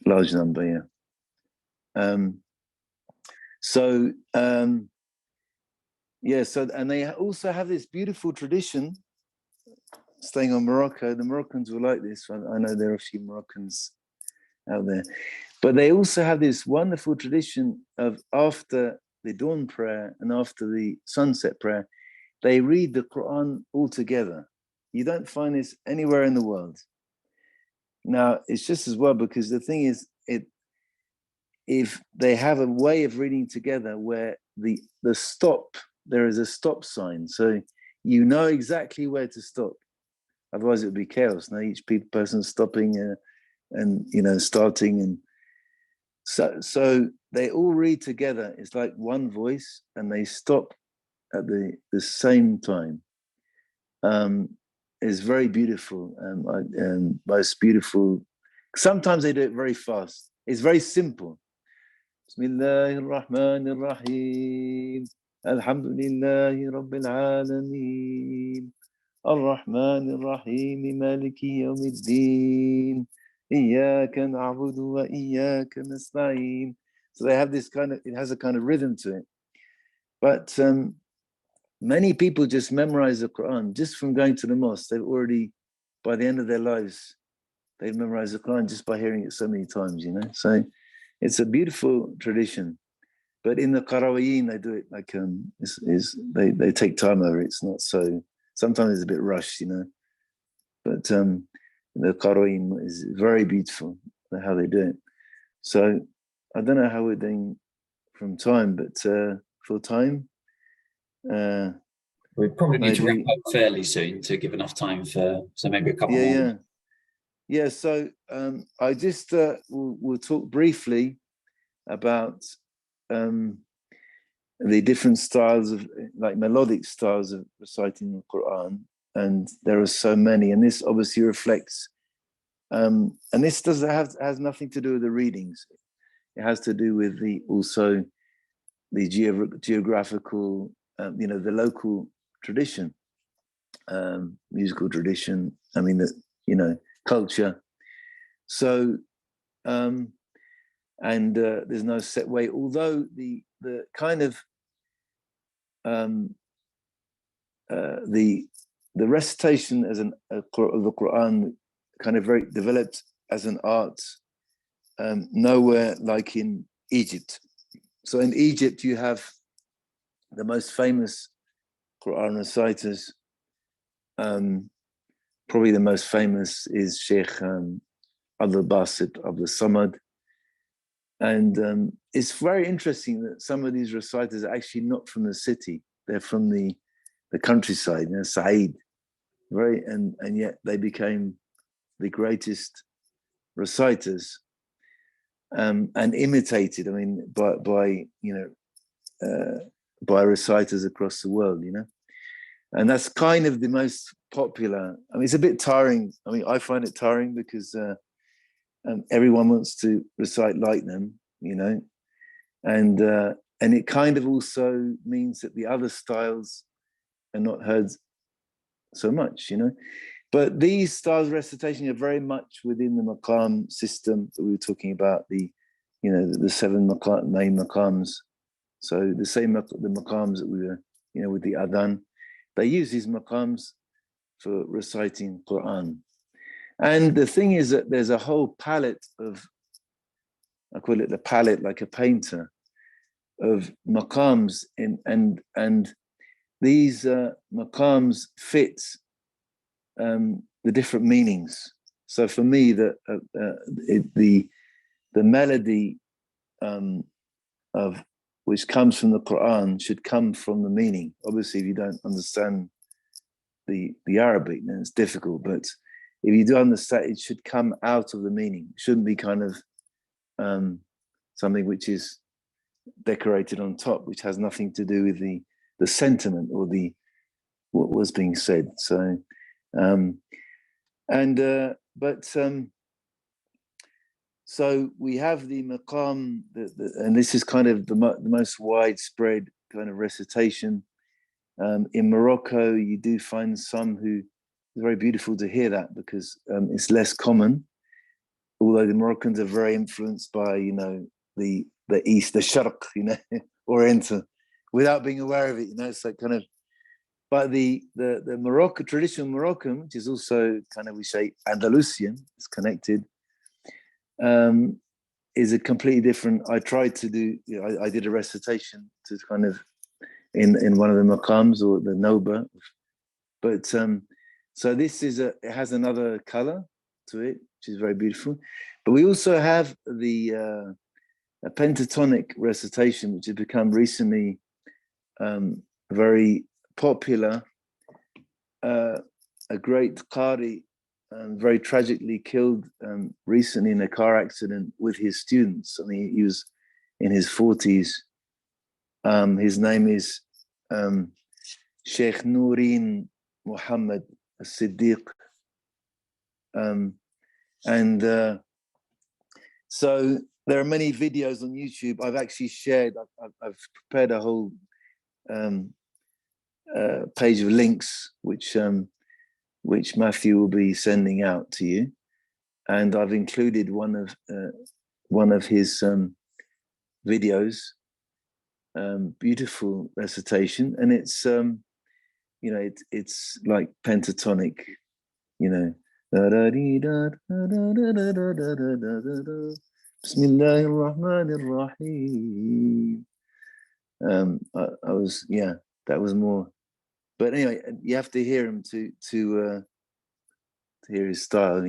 large number, yeah. So and they also have this beautiful tradition. Staying on Morocco, the Moroccans will like this. I know there are a few Moroccans out there, but they also have this wonderful tradition of after the dawn prayer and after the sunset prayer, they read the Quran all together. You don't find this anywhere in the world. Now, it's just as well because the thing is, if they have a way of reading together where the stop, there is a stop sign, so you know exactly where to stop. Otherwise, it would be chaos. Now each person stopping and you know starting, and so they all read together. It's like one voice, and they stop at the same time. It's very beautiful and most beautiful. Sometimes they do it very fast. It's very simple. Bismillahir Rahmanir Rahim. Alhamdulillahi Rabbil Alameen. Ar-Rahmanir Rahim. Maliki Yawmiddin. Iyyaka na'budu wa iyyaka nasta'in. So they have this kind of, it has a kind of rhythm to it. But many people just memorize the Quran just from going to the mosque. They've already, by the end of their lives, they've memorized the Quran just by hearing it so many times, you know. So it's a beautiful tradition. But in the Qarawiyin, they do it like they take time over it. It's not so. Sometimes it's a bit rushed, you know. But the Qarawiyin is very beautiful how they do it. So I don't know how we're doing from time, but for time. We probably need to wrap up fairly soon to give enough time for maybe a couple more. Yeah. So I just we'll talk briefly about the different styles of, like, melodic styles of reciting the Quran, and there are so many. And this obviously reflects, and this has nothing to do with the readings. It has to do with also the geographical, the local tradition, musical tradition. I mean, culture. So, and there's no set way. Although the kind of the recitation as of the Quran kind of very developed as an art nowhere like in Egypt. So in Egypt you have the most famous Quran reciters. Probably the most famous is Sheikh Abdul Basit Abdul Samad. And it's very interesting that some of these reciters are actually not from the city. They're from the countryside, Said. And yet they became the greatest reciters and imitated, by reciters across the world, And that's kind of the most popular. It's a bit tiring. I find it tiring because everyone wants to recite like them, and it kind of also means that the other styles are not heard so much, But these styles of recitation are very much within the maqam system that we were talking about, the 7 main maqams. So the same the maqams that we were, with the adhan, they use these maqams for reciting Quran. And the thing is that there's a whole palette of, I call it the palette, like a painter, of maqams, and these maqams fit the different meanings. So for me, the melody of which comes from the Quran should come from the meaning. Obviously, if you don't understand the Arabic, then it's difficult. But if you do understand, it should come out of the meaning. It shouldn't be kind of something which is decorated on top, which has nothing to do with the sentiment or what was being said. So, so we have the maqam, and this is kind of the most widespread kind of recitation. In Morocco, you do find some who, it's very beautiful to hear that because it's less common, although the Moroccans are very influenced by, the East, the Sharq, Oriental, without being aware of it, it's like kind of, but the Morocco, traditional Moroccan, which is also kind of, we say Andalusian, it's connected, is a completely different. I tried to do, I did a recitation to kind of in one of the maqams or the Noba, but so this is it has another color to it, which is very beautiful. But we also have the a pentatonic recitation, which has become recently very popular. A great Qari very tragically killed recently in a car accident with his students. He was in his 40s. His name is Sheikh Nooreen Muhammad Siddiq. So there are many videos on YouTube. I've actually shared, I've prepared a whole page of links, which Matthew will be sending out to you. And I've included one of his videos, beautiful recitation. And it's, it's like pentatonic, Bismillahir Rahmanir Rahim. I was, that was more. But anyway, you have to hear him to hear his style,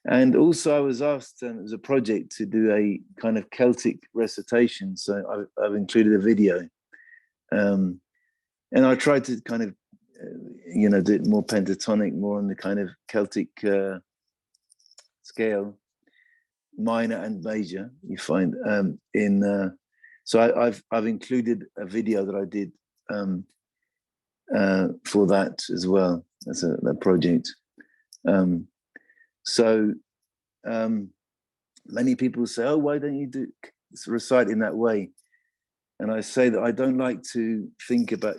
And also, I was asked, it was a project to do a kind of Celtic recitation. So I've included a video, and I tried to kind of, do it more pentatonic, more on the kind of Celtic scale, minor and major. You find so I've included a video that I did for that as well as a project. So many people say, "Oh, why don't you recite in that way?" And I say that I don't like to think about,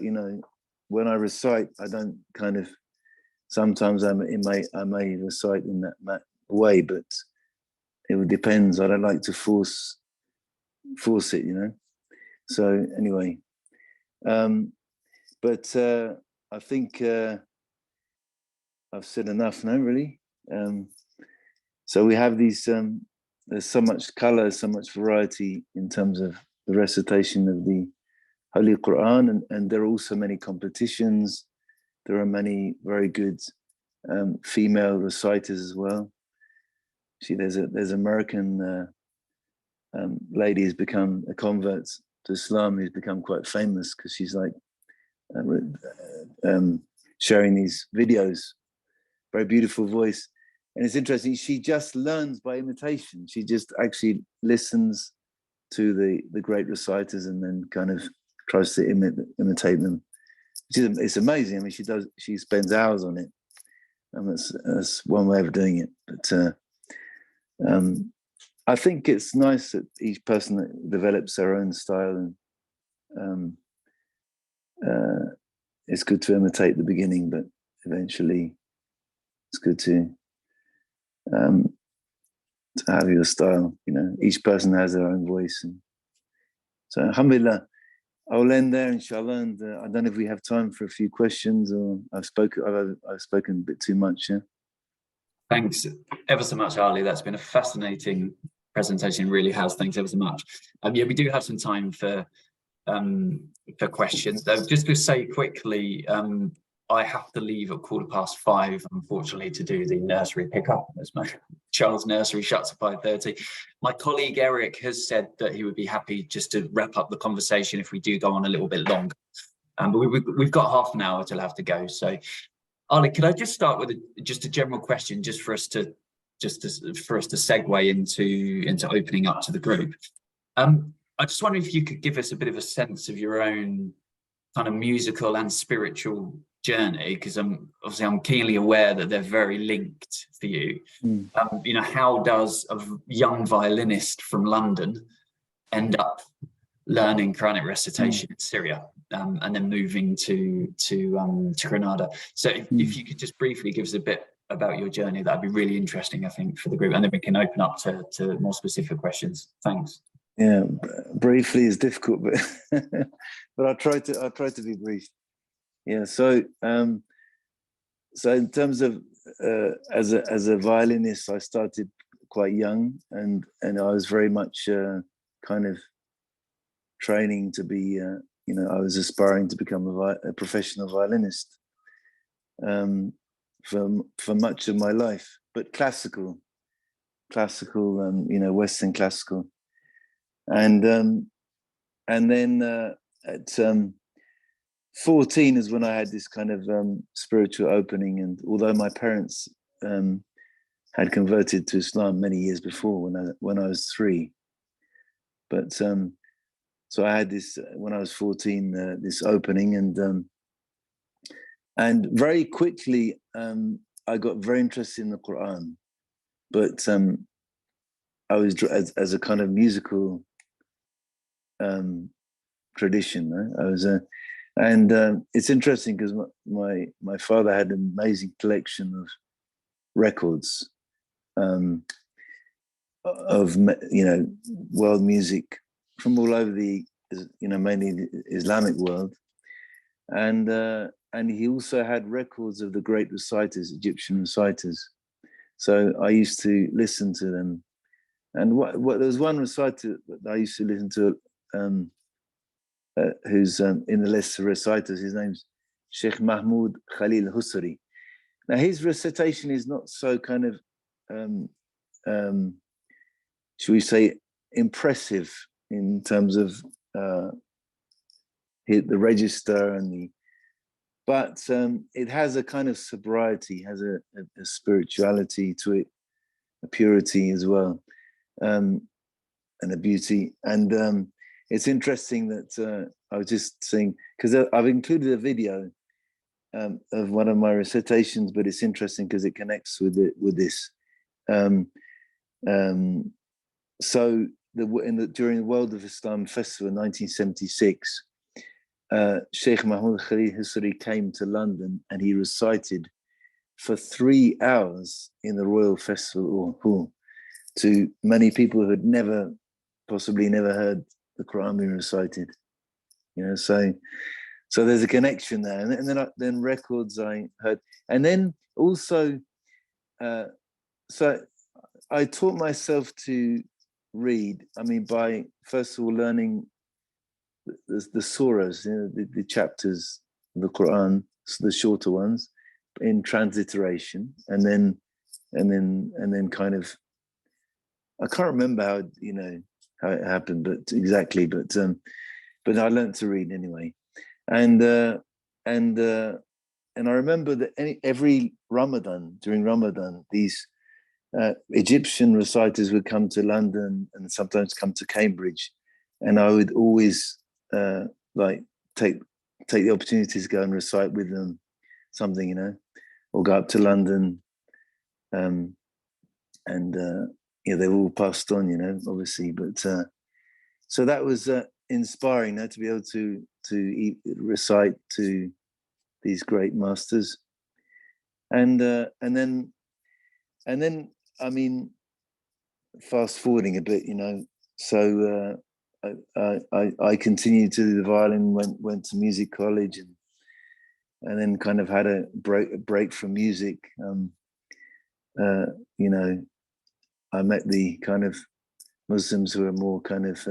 when I recite, I don't kind of sometimes I may recite in that way, but it would depends. I don't like to force it, you know. So anyway, but I think I've said enough now, really. So we have these. There's so much color, so much variety in terms of the recitation of the Holy Quran, and there are also many competitions. There are many very good female reciters as well. See, there's American lady who's become a convert to Islam, who's become quite famous because she's like sharing these videos. Very beautiful voice. And it's interesting, she just learns by imitation. She just actually listens to the great reciters and then kind of tries to imitate them. It's amazing. I mean, she spends hours on it. And that's one way of doing it. But I think it's nice that each person develops their own style, and it's good to imitate the beginning, but eventually it's good to have your style. You know, each person has their own voice, and so alhamdulillah, I'll end there, inshallah. And I don't know if we have time for a few questions, or I've spoken a bit too much. Yeah. Thanks ever so much, Ali. That's been a fascinating presentation. Really has. Thanks ever so much. Yeah, we do have some time for questions. Just to say quickly, I have to leave at 5:15, unfortunately, to do the nursery pickup, as my child's nursery shuts at 5:30. My colleague Eric has said that he would be happy just to wrap up the conversation if we do go on a little bit longer. But we've got half an hour till I have to go. So, Ali, could I just start with just a general question, just for us to segue into opening up to the group? I just wonder if you could give us a bit of a sense of your own kind of musical and spiritual journey, because I'm keenly aware that they're very linked for you. You know, how does a young violinist from London end up learning Qur'anic recitation in Syria, and then moving to Granada? So if you could just briefly give us a bit about your journey, that'd be really interesting, I think, for the group, and then we can open up to more specific questions. Thanks. Yeah, briefly is difficult, but but I'll try to be brief. Yeah, so in terms of as a violinist, I started quite young, and I was very much kind of training to be, I was aspiring to become a professional violinist for much of my life, but classical, Western classical, and then at 14 is when I had this kind of spiritual opening. And although my parents had converted to Islam many years before, when I was 3, but so I had this when I was 14, this opening, and very quickly I got very interested in the Quran, but I was as a kind of musical tradition. I was and it's interesting because my father had an amazing collection of records of world music from all over the mainly the Islamic world, and he also had records of the great reciters, Egyptian reciters. So I used to listen to them, and what there was one reciter that I used to listen to. Who's in the list of reciters. His name's Sheikh Mahmoud Khalil Husari. Now his recitation is not so kind of, should we say, impressive in terms of the register but it has a kind of sobriety, has a spirituality to it, a purity as well, and a beauty. And it's interesting that I was just saying, because I've included a video of one of my recitations, but it's interesting because it connects with this. So during the World of Islam Festival in 1976, Sheikh Mahmoud Khalil Husari came to London, and he recited for 3 hours in the Royal Festival Hall to many people who had possibly never heard the Quran being recited. So there's a connection there, and then records I heard, and then also, so I taught myself to read. I mean, by first of all learning the surahs, the chapters of the Quran, the shorter ones, in transliteration, and then kind of, I can't remember how it happened, but exactly, but I learned to read anyway, and I remember that every Ramadan, during Ramadan, these Egyptian reciters would come to London and sometimes come to Cambridge, and I would always take the opportunity to go and recite with them something, or go up to London, and they all passed on, obviously, but so that was inspiring, to be able to recite to these great masters, and then I mean, fast forwarding a bit, so I continued to do the violin, went to music college, and then kind of had a break from music. I met the kind of Muslims who are more kind of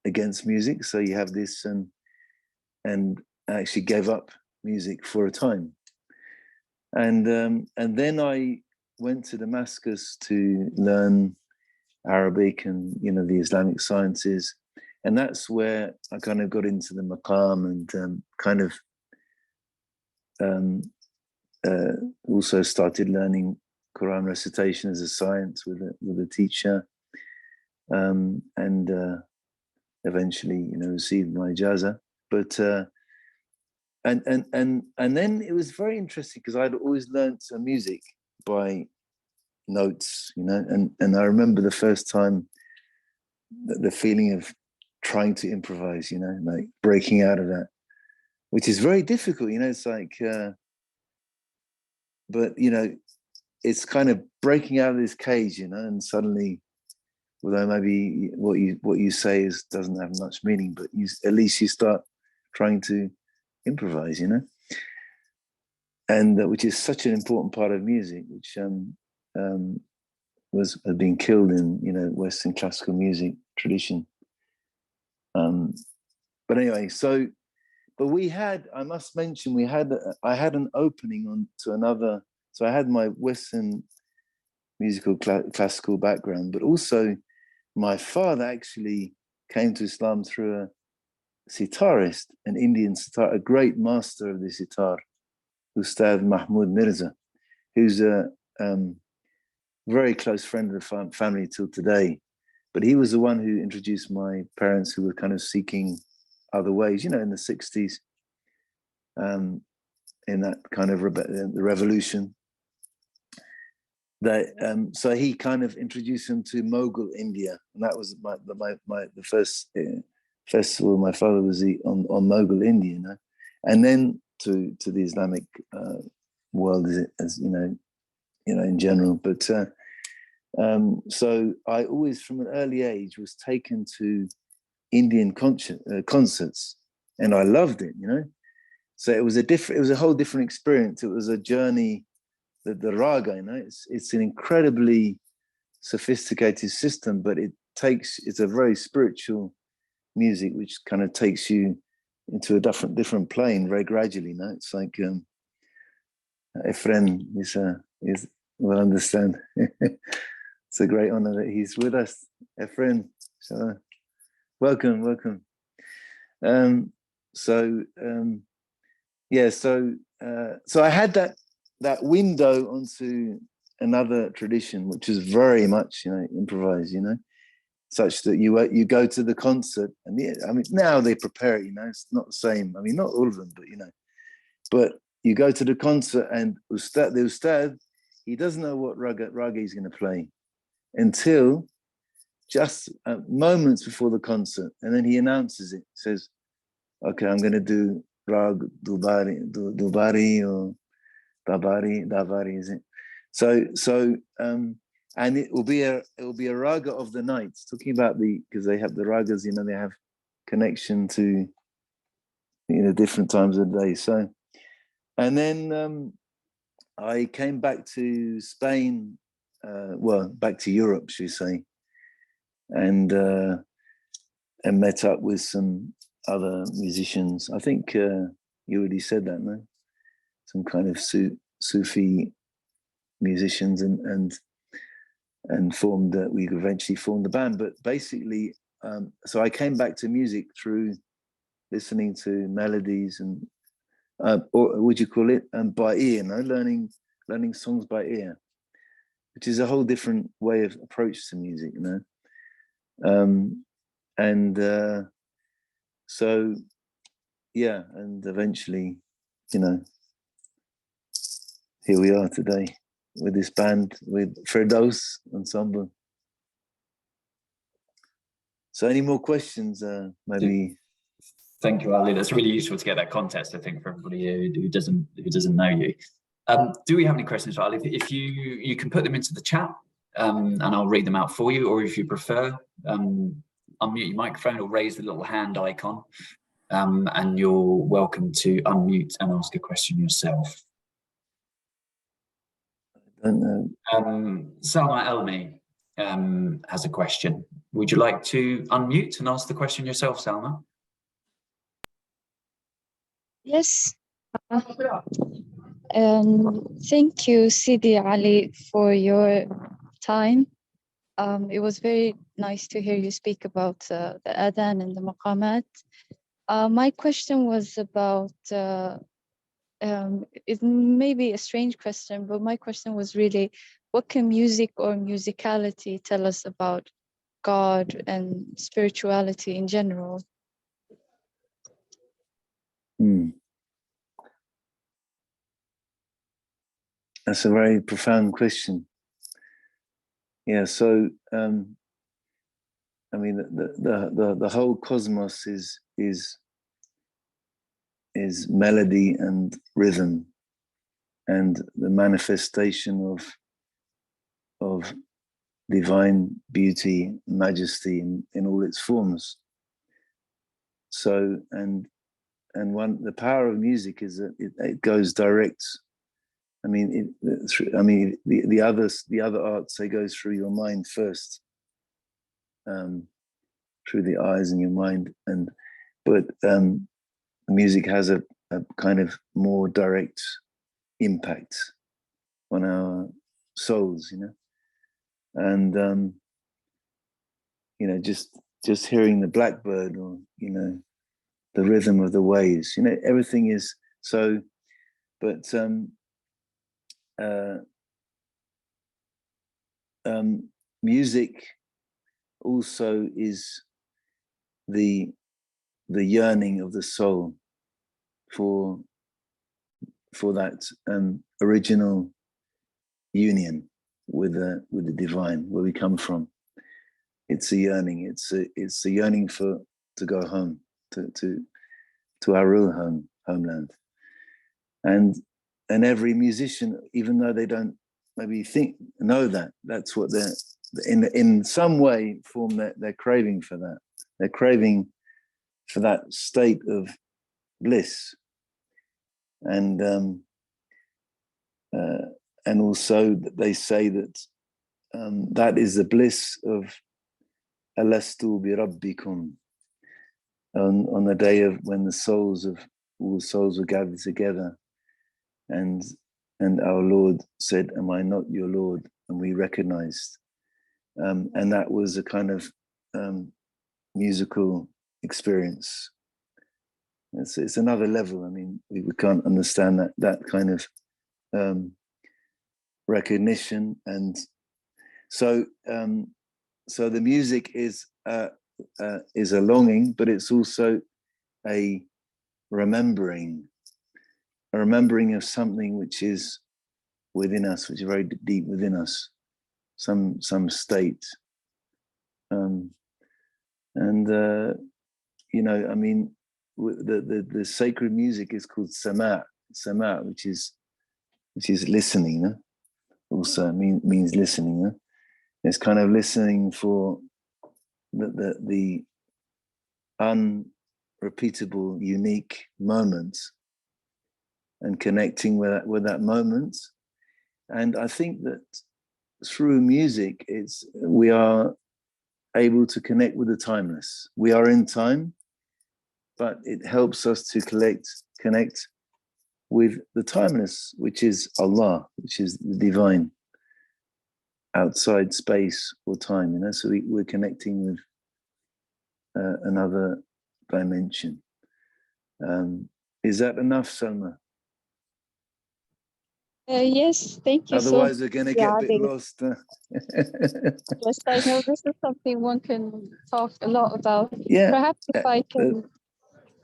against music, so you have this, and I actually gave up music for a time, and then I went to Damascus to learn Arabic and the Islamic sciences, and that's where I kind of got into the maqam, and kind of also started learning Quran recitation as a science with a teacher, and eventually received my ijaza. But and then it was very interesting because I'd always learnt music by notes, and I remember the first time the feeling of trying to improvise, like breaking out of that, which is very difficult, it's like but it's kind of breaking out of this cage, and suddenly, although maybe what you say doesn't have much meaning, but at least you start trying to improvise, and which is such an important part of music, which had been killed in Western classical music tradition. But anyway, but I must mention, I had an opening on to another. So I had my Western musical classical background, but also my father actually came to Islam through a sitarist, an Indian sitar, a great master of the sitar, Ustad Mahmoud Mirza, who's a very close friend of the family till today. But he was the one who introduced my parents, who were kind of seeking other ways, in the 60s, in that kind of the revolution. So he kind of introduced him to Mughal India, and that was the first festival my father was on Mughal India, and then to the Islamic world, as in general. But so I always, from an early age, was taken to Indian concerts, and I loved it. So it was a whole different experience. It was a journey. The raga, it's an incredibly sophisticated system, but it's a very spiritual music, which kind of takes you into a different plane very gradually. It's like Efren will understand. It's a great honor that he's with us, Efren. So welcome. So I had that window onto another tradition, which is very much improvised, such that you go to the concert, and I mean, now they prepare it, it's not the same. I mean, not all of them, but you go to the concert, and the ustad, he doesn't know what raga he's going to play until just moments before the concert, and then he announces it, says, okay, I'm going to do rag dubari, or Davari, is it? So and it will be a raga of the night, talking about because they have the ragas, you know, they have connection to, you know, different times of the day. So, and then I came back to Spain, well, back to Europe, should we say, and met up with some other musicians. I think you already said that, no? Some kind of Sufi musicians, and formed. We eventually formed the band. But basically, so I came back to music through listening to melodies and, or would you call it, by ear? No, learning songs by ear, which is a whole different way of approach to music, you know. So yeah, and eventually, you know, here we are today with this band, with Firdaus Ensemble. So any more questions, maybe? Thank you, Ali. That's really useful to get that context, I think, for everybody who doesn't know you. Do we have any questions for Ali? If you can put them into the chat, and I'll read them out for you, or if you prefer, unmute your microphone or raise the little hand icon, and you're welcome to unmute and ask a question yourself. I don't know. Salma Elmi has a question. Would you like to unmute and ask the question yourself, Salma? Yes. Thank you, Sidi Ali, for your time. It was very nice to hear you speak about the adhan and the maqamat. My question was about, it may be a strange question, but my question was really, what can music or musicality tell us about God and spirituality in general? That's a very profound question. Yeah, so I mean, the whole cosmos is melody and rhythm, and the manifestation of divine beauty, majesty in all its forms. So, and the power of music is that it goes direct. I mean, the other arts, they go through your mind first, through the eyes and your mind, but music has a kind of more direct impact on our souls, you know, and you know, just hearing the blackbird, or, you know, the rhythm of the waves, you know, everything is so. But music also is the yearning of the soul for that original union with the divine, where we come from. It's a yearning. It's a yearning to go home, to our real homeland. And every musician, even though they don't maybe know that's what they're in some way form they're craving for that. They're craving for that state of bliss, and also they say that that is the bliss of alastu bi rabbikum, on the day of when all the souls were gathered together, and our Lord said, "Am I not your Lord?" And we recognized, and that was a kind of musical experience. It's another level. I mean, we can't understand that kind of recognition, and so the music is a longing, but it's also a remembering of something which is within us, which is very deep within us, some state, and you know, I mean, the sacred music is called sama, which is which is listening, also means listening. It's kind of listening for the unrepeatable, unique moments and connecting with that moment. And I think that through music, we are able to connect with the timeless. We are in time, but it helps us to connect with the timeless, which is Allah, which is the divine, outside space or time, so we're connecting with another dimension. Is that enough, Salma? Yes, thank you. Otherwise, we're going to get a bit Ali. lost. Yes, I know this is something one can talk a lot about. Yeah. Perhaps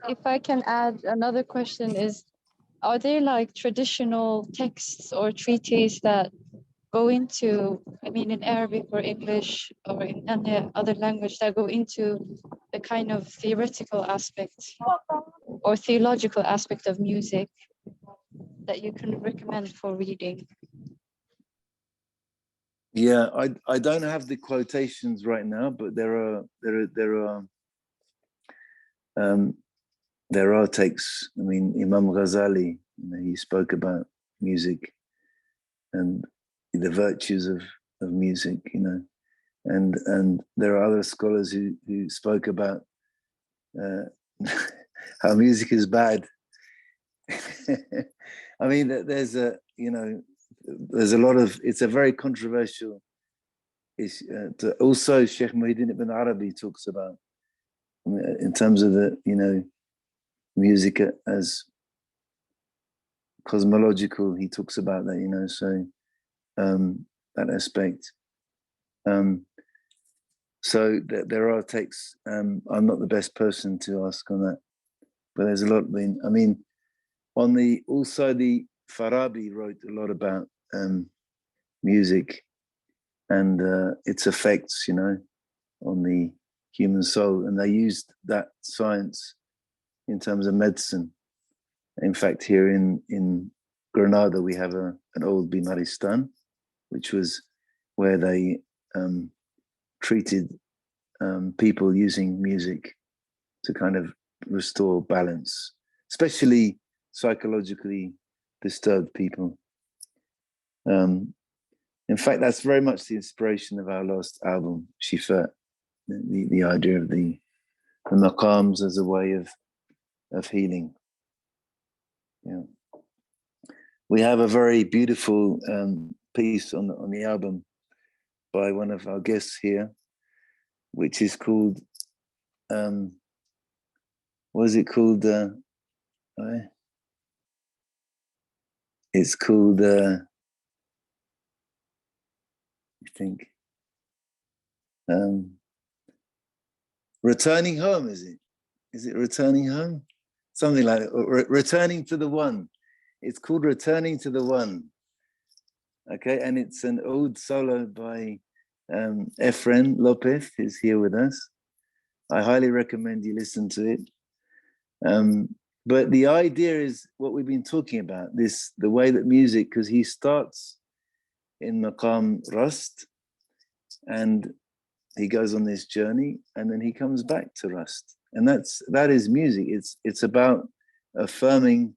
if I can add another question is, are there like traditional texts or treaties that go into, in Arabic or English or in any other language that go into the kind of theoretical aspect or theological aspect of music that you can recommend for reading? Yeah, I don't have the quotations right now, but there are texts. Imam Ghazali, he spoke about music and the virtues of music, and there are other scholars who spoke about how music is bad. There's a lot of, it's a very controversial issue. Also, Sheikh Muhyiddin ibn Arabi talks about, in terms of the, music as cosmological, he talks about that, so that aspect. So there are texts. I'm not the best person to ask on that, but there's a lot. Also the Farabi wrote a lot about music and its effects, on the human soul, and they used that science in terms of medicine. In fact, here in Granada, we have an old Bimaristan, which was where they treated people using music to kind of restore balance, especially psychologically disturbed people. In fact, that's very much the inspiration of our last album, Shifa, the idea of the maqams as a way of healing. Yeah. We have a very beautiful piece on the album by one of our guests here, which is called, what is it called? It's called, I think, Returning Home, is it? Is it Returning Home? Something like that. Returning to the One. It's called Returning to the One. Okay, and it's an oud solo by Efren Lopez, who's here with us. I highly recommend you listen to it. But the idea is what we've been talking about, the way that music, because he starts in maqam rust and he goes on this journey and then he comes back to rust. And that is music. It's about affirming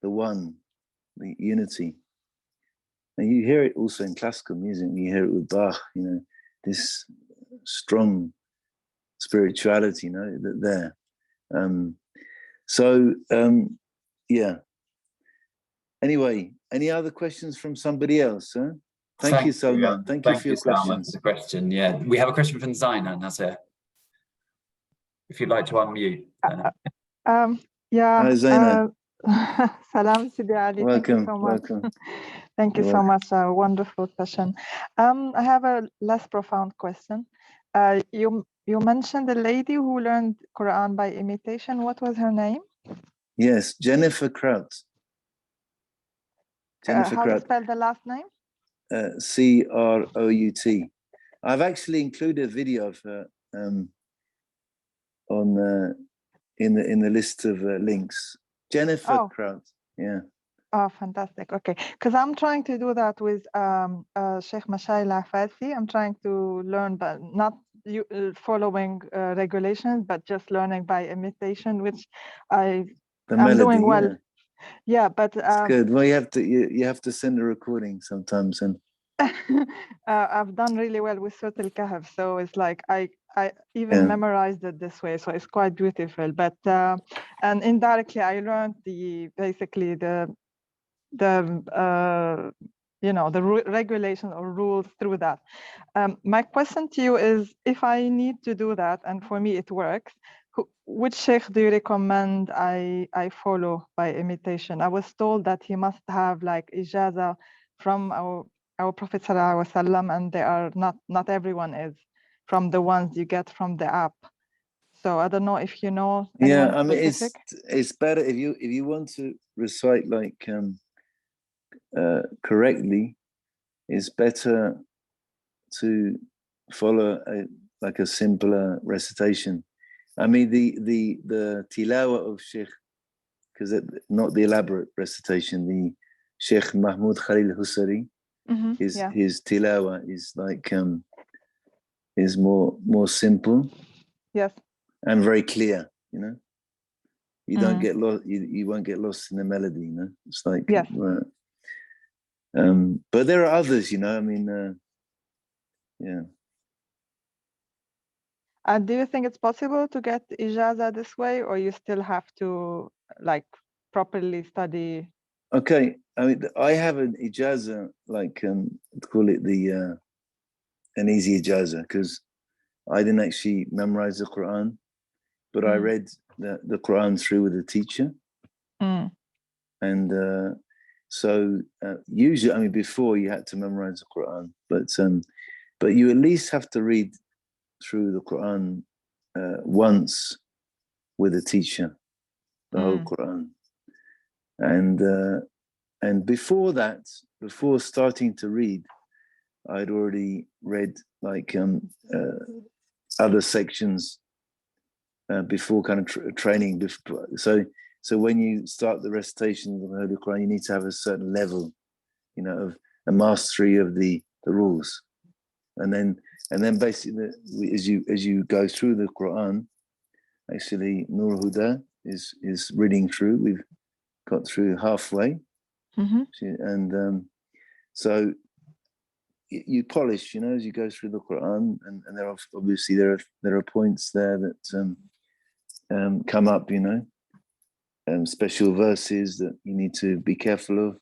the one, the unity. And you hear it also in classical music. You hear it with Bach, this strong spirituality, there. Yeah. Anyway, any other questions from somebody else? Huh? Thank you, Salman. Thank you for your questions. For the question. Yeah, we have a question from Zaina Nasser. If you'd like to unmute. Yeah. Hi, Zaina. Salam, Sidi Ali. Welcome. Thank you so much. Welcome. Thank you so much. Wonderful session. I have a less profound question. You mentioned a lady who learned Quran by imitation. What was her name? Yes, Jennifer Kraut. Jennifer how Kraut. to spell the last name? Crout. I've actually included a video of her in the list of links. Jennifer Kraut. Yeah. Oh, fantastic. Okay, because I'm trying to do that with Sheikh Mashail Afasi. I'm trying to learn, but not following regulations, but just learning by imitation, which I'm doing well. Yeah, but it's good. Well, you have to send a recording sometimes, and I've done really well with Sut al-Kahf, so it's like I even memorized it this way, so it's quite beautiful. But and indirectly, I learned basically the regulation or rules through that. My question to you is, if I need to do that, and for me it works, which sheikh do you recommend I follow by imitation? I was told that he must have like ijaza from our Prophet Sallallahu Alaihi Wasallam, and they are not everyone is from the ones you get from the app. So I don't know if you know anyone I mean, specific. it's better if you want to recite like correctly, it's better to follow a simpler recitation. I mean, the tilawa of Sheikh, because not the elaborate recitation, the Sheikh Mahmoud Khalil Husari, his tilawa is like is more simple, yes, and very clear. You know, you don't get lost. You won't get lost in the melody. You know, it's like yes. But there are others. You know, I mean, yeah. And do you think it's possible to get ijaza this way, or you still have to like properly study? Okay, I mean, I have an ijaza, like call it the an easy ijaza, because I didn't actually memorize the Quran, but I read the Quran through with a teacher, and so usually, I mean, before you had to memorize the Quran, but you at least have to read through the Quran once with a teacher, the whole Quran, and before that, before starting to read, I'd already read like other sections before kind of training. So when you start the recitation of the Holy Quran, you need to have a certain level, you know, of a mastery of the rules, and then basically as you go through the Quran, actually Nur Huda is reading through. We've got through halfway, and so you polish, you know, as you go through the Quran, and there are obviously there are points there that come up, you know, special verses that you need to be careful of,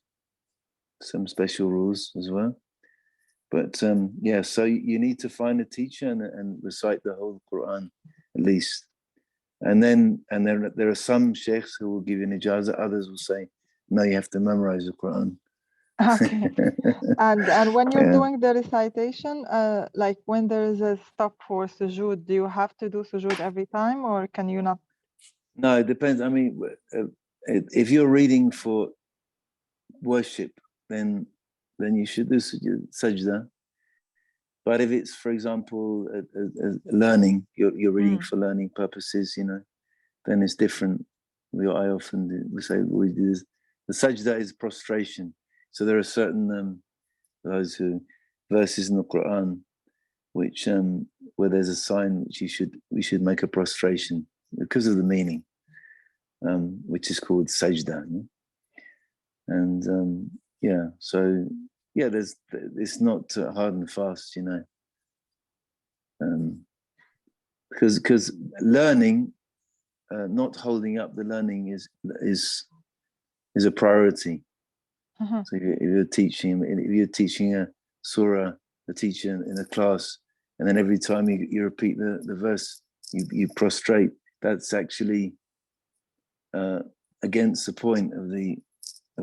some special rules as well. But so you need to find a teacher and recite the whole Quran at least, and then there are some sheikhs who will give you an ijazah, others will say, no, you have to memorize the Quran. Okay. And when you're doing the recitation, like when there is a stop for sujood, do you have to do sujood every time, or can you not? No, it depends. I mean, if you're reading for worship, then you should do sajda. But if it's, for example, learning, you're reading for learning purposes, you know, then it's different. I often do, we do this. The sajda is prostration. So there are certain verses in the Quran which where there's a sign which we should make a prostration because of the meaning, which is called sajda. You know? And so it's not hard and fast, you know, because learning, not holding up the learning is a priority. So if you're teaching a surah, a teacher in a class, and then every time you repeat the verse, you prostrate, that's actually against the point of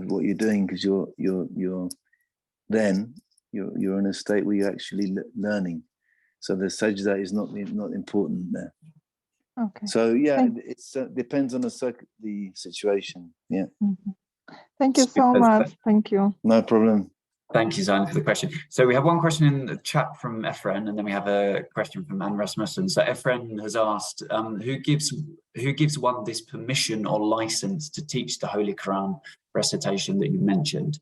what you're doing, because you're in a state where you're actually learning. So the sajda is not important there. Okay. So it depends on the situation. Yeah. Thank you so much. Thank you. No problem. Thank you, Zain, for the question. So we have one question in the chat from Efren, and then we have a question from Anne Rasmussen. So Efren has asked, who gives one this permission or license to teach the Holy Quran recitation that you mentioned?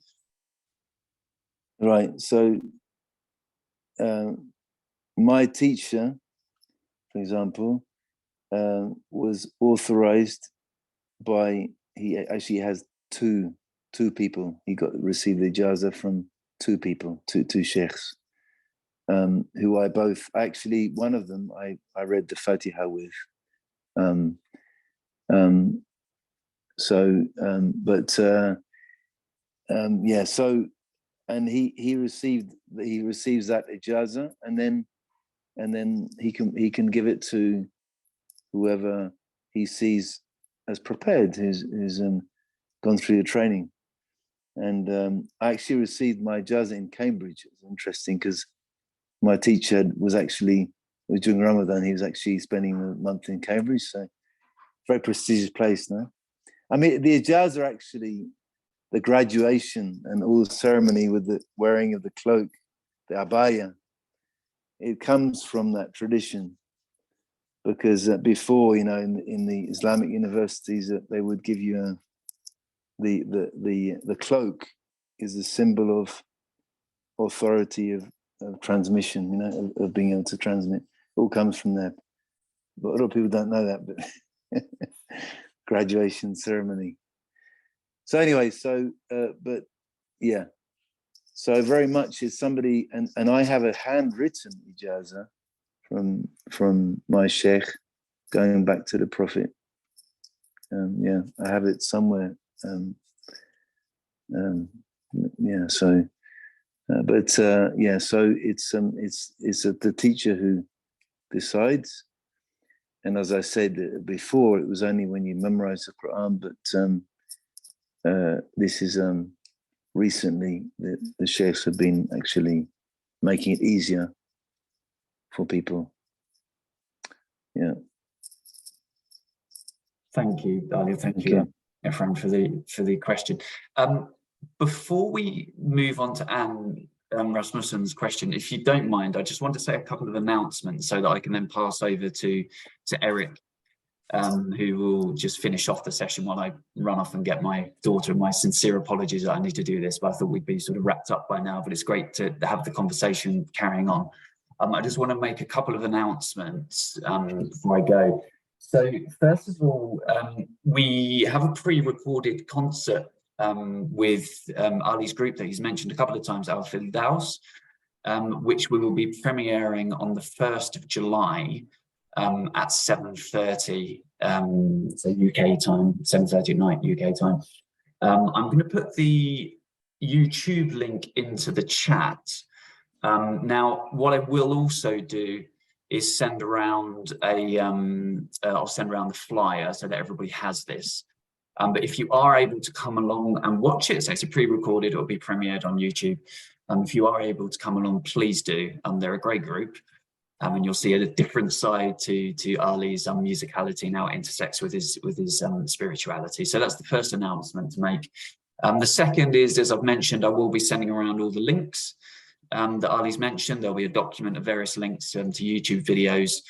Right. So my teacher, for example, was authorized by, he actually has two people. He received the ijazah from two people, two sheikhs, who actually, one of them I read the Fatiha with. Yeah, so, and he receives that ijazah, and then he can give it to whoever he sees as prepared, who's gone through the training. And I actually received my ijazah in Cambridge. It's interesting because my teacher was during Ramadan, he was actually spending a month in Cambridge, so very prestigious place now. I mean, the ijazah are actually the graduation and all the ceremony with the wearing of the cloak, the abaya. It comes from that tradition, because before, in the Islamic universities, they would give you the cloak is a symbol of authority of transmission, of being able to transmit. It all comes from there. But a lot of people don't know that, but graduation ceremony. So anyway, but yeah. So very much is somebody, and I have a handwritten ijazah from my sheikh going back to the Prophet. Yeah, I have it somewhere. Yeah, so yeah, so it's the teacher who decides. And as I said before, it was only when you memorize the Quran, but this is recently the sheikhs have been actually making it easier for people. Yeah. Thank you, Ali. Thank you, Efren, for the question. Before we move on to Anne Rasmussen's question, if you don't mind, I just want to say a couple of announcements so that I can then pass over to Eric, who will just finish off the session while I run off and get my daughter. And my sincere apologies that I need to do this, but I thought we'd be sort of wrapped up by now, but it's great to have the conversation carrying on. I just want to make a couple of announcements before I go. So first of all, we have a pre-recorded concert with Ali's group that he's mentioned a couple of times, Al Firdaus, which we will be premiering on the 1st of July at 7:30, so UK time, 7:30 at night UK time. I'm going to put the YouTube link into the chat. Now, what I will also do is send around I'll send around the flyer so that everybody has this. But if you are able to come along and watch it, so it's a pre-recorded, it'll be premiered on YouTube. If you are able to come along, please do. They're a great group. And you'll see a different side to Ali's musicality now intersects with his spirituality. So that's the first announcement to make. The second is, as I've mentioned, I will be sending around all the links that Ali's mentioned. There'll be a document of various links to YouTube videos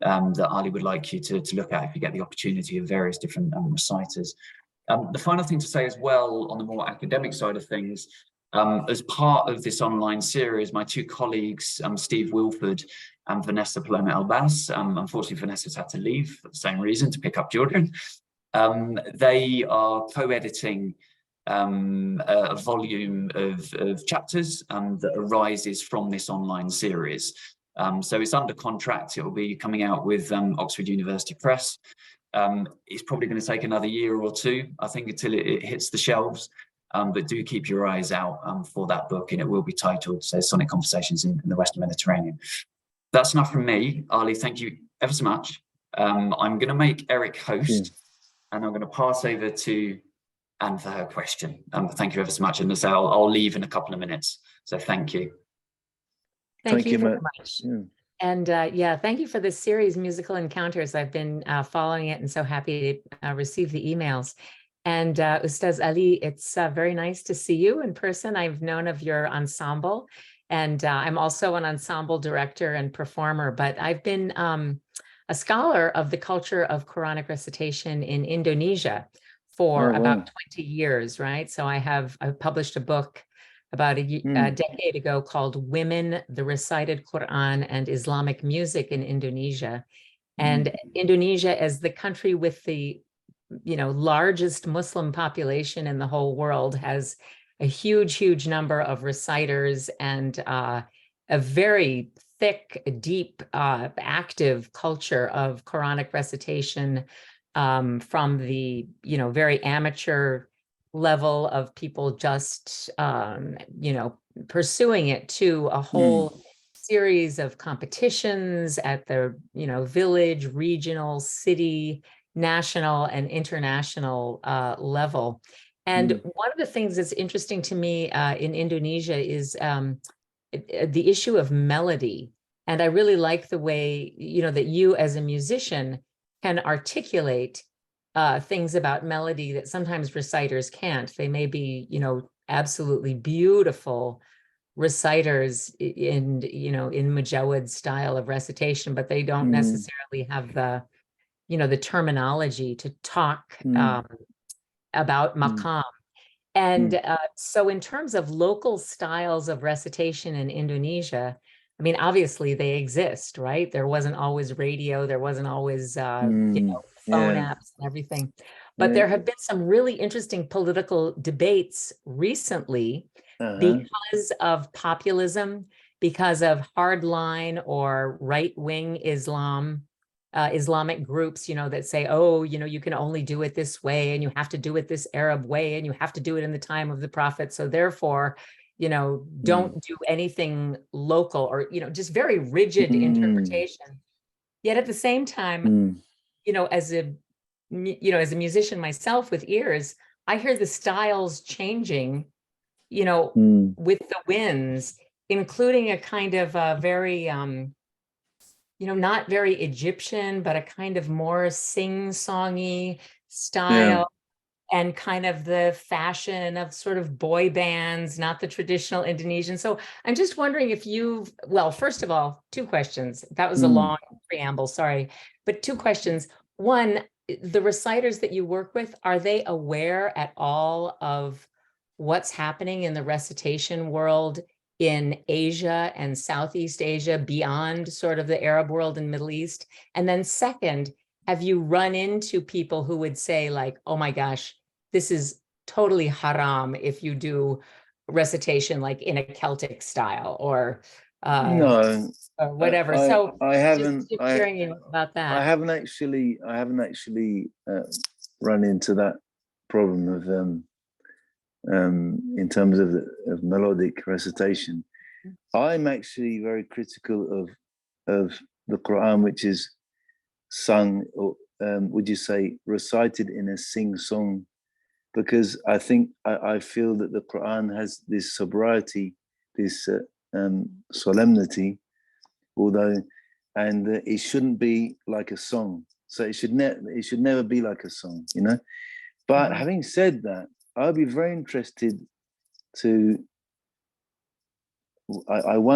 that Ali would like you to look at if you get the opportunity of various different reciters. The final thing to say as well, on the more academic side of things, as part of this online series, my two colleagues, Steve Wilford and Vanessa Paloma Albas, unfortunately Vanessa's had to leave for the same reason, to pick up children. They are co-editing a volume of chapters that arises from this online series. So it's under contract. It will be coming out with Oxford University Press. It's probably going to take another year or two, I think, until it hits the shelves. But do keep your eyes out for that book, and it will be titled, so, Sonic Conversations in the Western Mediterranean. That's enough from me. Ali, thank you ever so much. I'm going to make Eric host, and I'm going to pass over to Anne for her question. Thank you ever so much. And as I'll leave in a couple of minutes. So thank you. Thank you very much. Yeah. And yeah, thank you for this series, Musical Encounters. I've been following it and so happy to receive the emails. And Ustaz Ali, it's very nice to see you in person. I've known of your ensemble, and I'm also an ensemble director and performer, but I've been a scholar of the culture of Quranic recitation in Indonesia for about 20 years, right? So I published a book about a decade ago called Women, the Recited Quran and Islamic Music in Indonesia. And Indonesia, as the country with the largest Muslim population in the whole world, has a huge number of reciters and a very thick, deep, active culture of Quranic recitation, from the very amateur level of people just pursuing it to a whole series of competitions at the village, regional, city, national, and international level. And one of the things that's interesting to me in Indonesia is the issue of melody. And I really like the way that you as a musician can articulate things about melody that sometimes reciters can't. They may be absolutely beautiful reciters in Mujawid style of recitation, but they don't necessarily have the terminology to talk about maqam. And so in terms of local styles of recitation in Indonesia, I mean, obviously they exist, right? There wasn't always radio, there wasn't always phone apps and everything. But there have been some really interesting political debates recently because of populism, because of hardline or right-wing Islamic groups, that say, oh, you can only do it this way, and you have to do it this Arab way, and you have to do it in the time of the Prophet. So therefore, don't do anything local, or, just very rigid interpretation. Yet at the same time, as a musician myself with ears, I hear the styles changing, with the winds, including a kind of a very, not very Egyptian, but a kind of more sing-songy style, and kind of the fashion of sort of boy bands, not the traditional Indonesian. So I'm just wondering if well, first of all, two questions. That was a long preamble, sorry. But two questions. One, the reciters that you work with, are they aware at all of what's happening in the recitation world in Asia and Southeast Asia beyond sort of the Arab world and Middle East? And then second, have you run into people who would say like, oh my gosh, this is totally haram if you do recitation like in a Celtic style or No, or whatever? I haven't. Just hearing about that. I haven't actually run into that problem of in terms of melodic recitation. I'm actually very critical of the Quran, which is sung, or would you say recited in a sing-song, because I feel that the Quran has this sobriety, this solemnity, and it shouldn't be like a song. So it should never be like a song, But having said that, I'll be very interested to. I wonder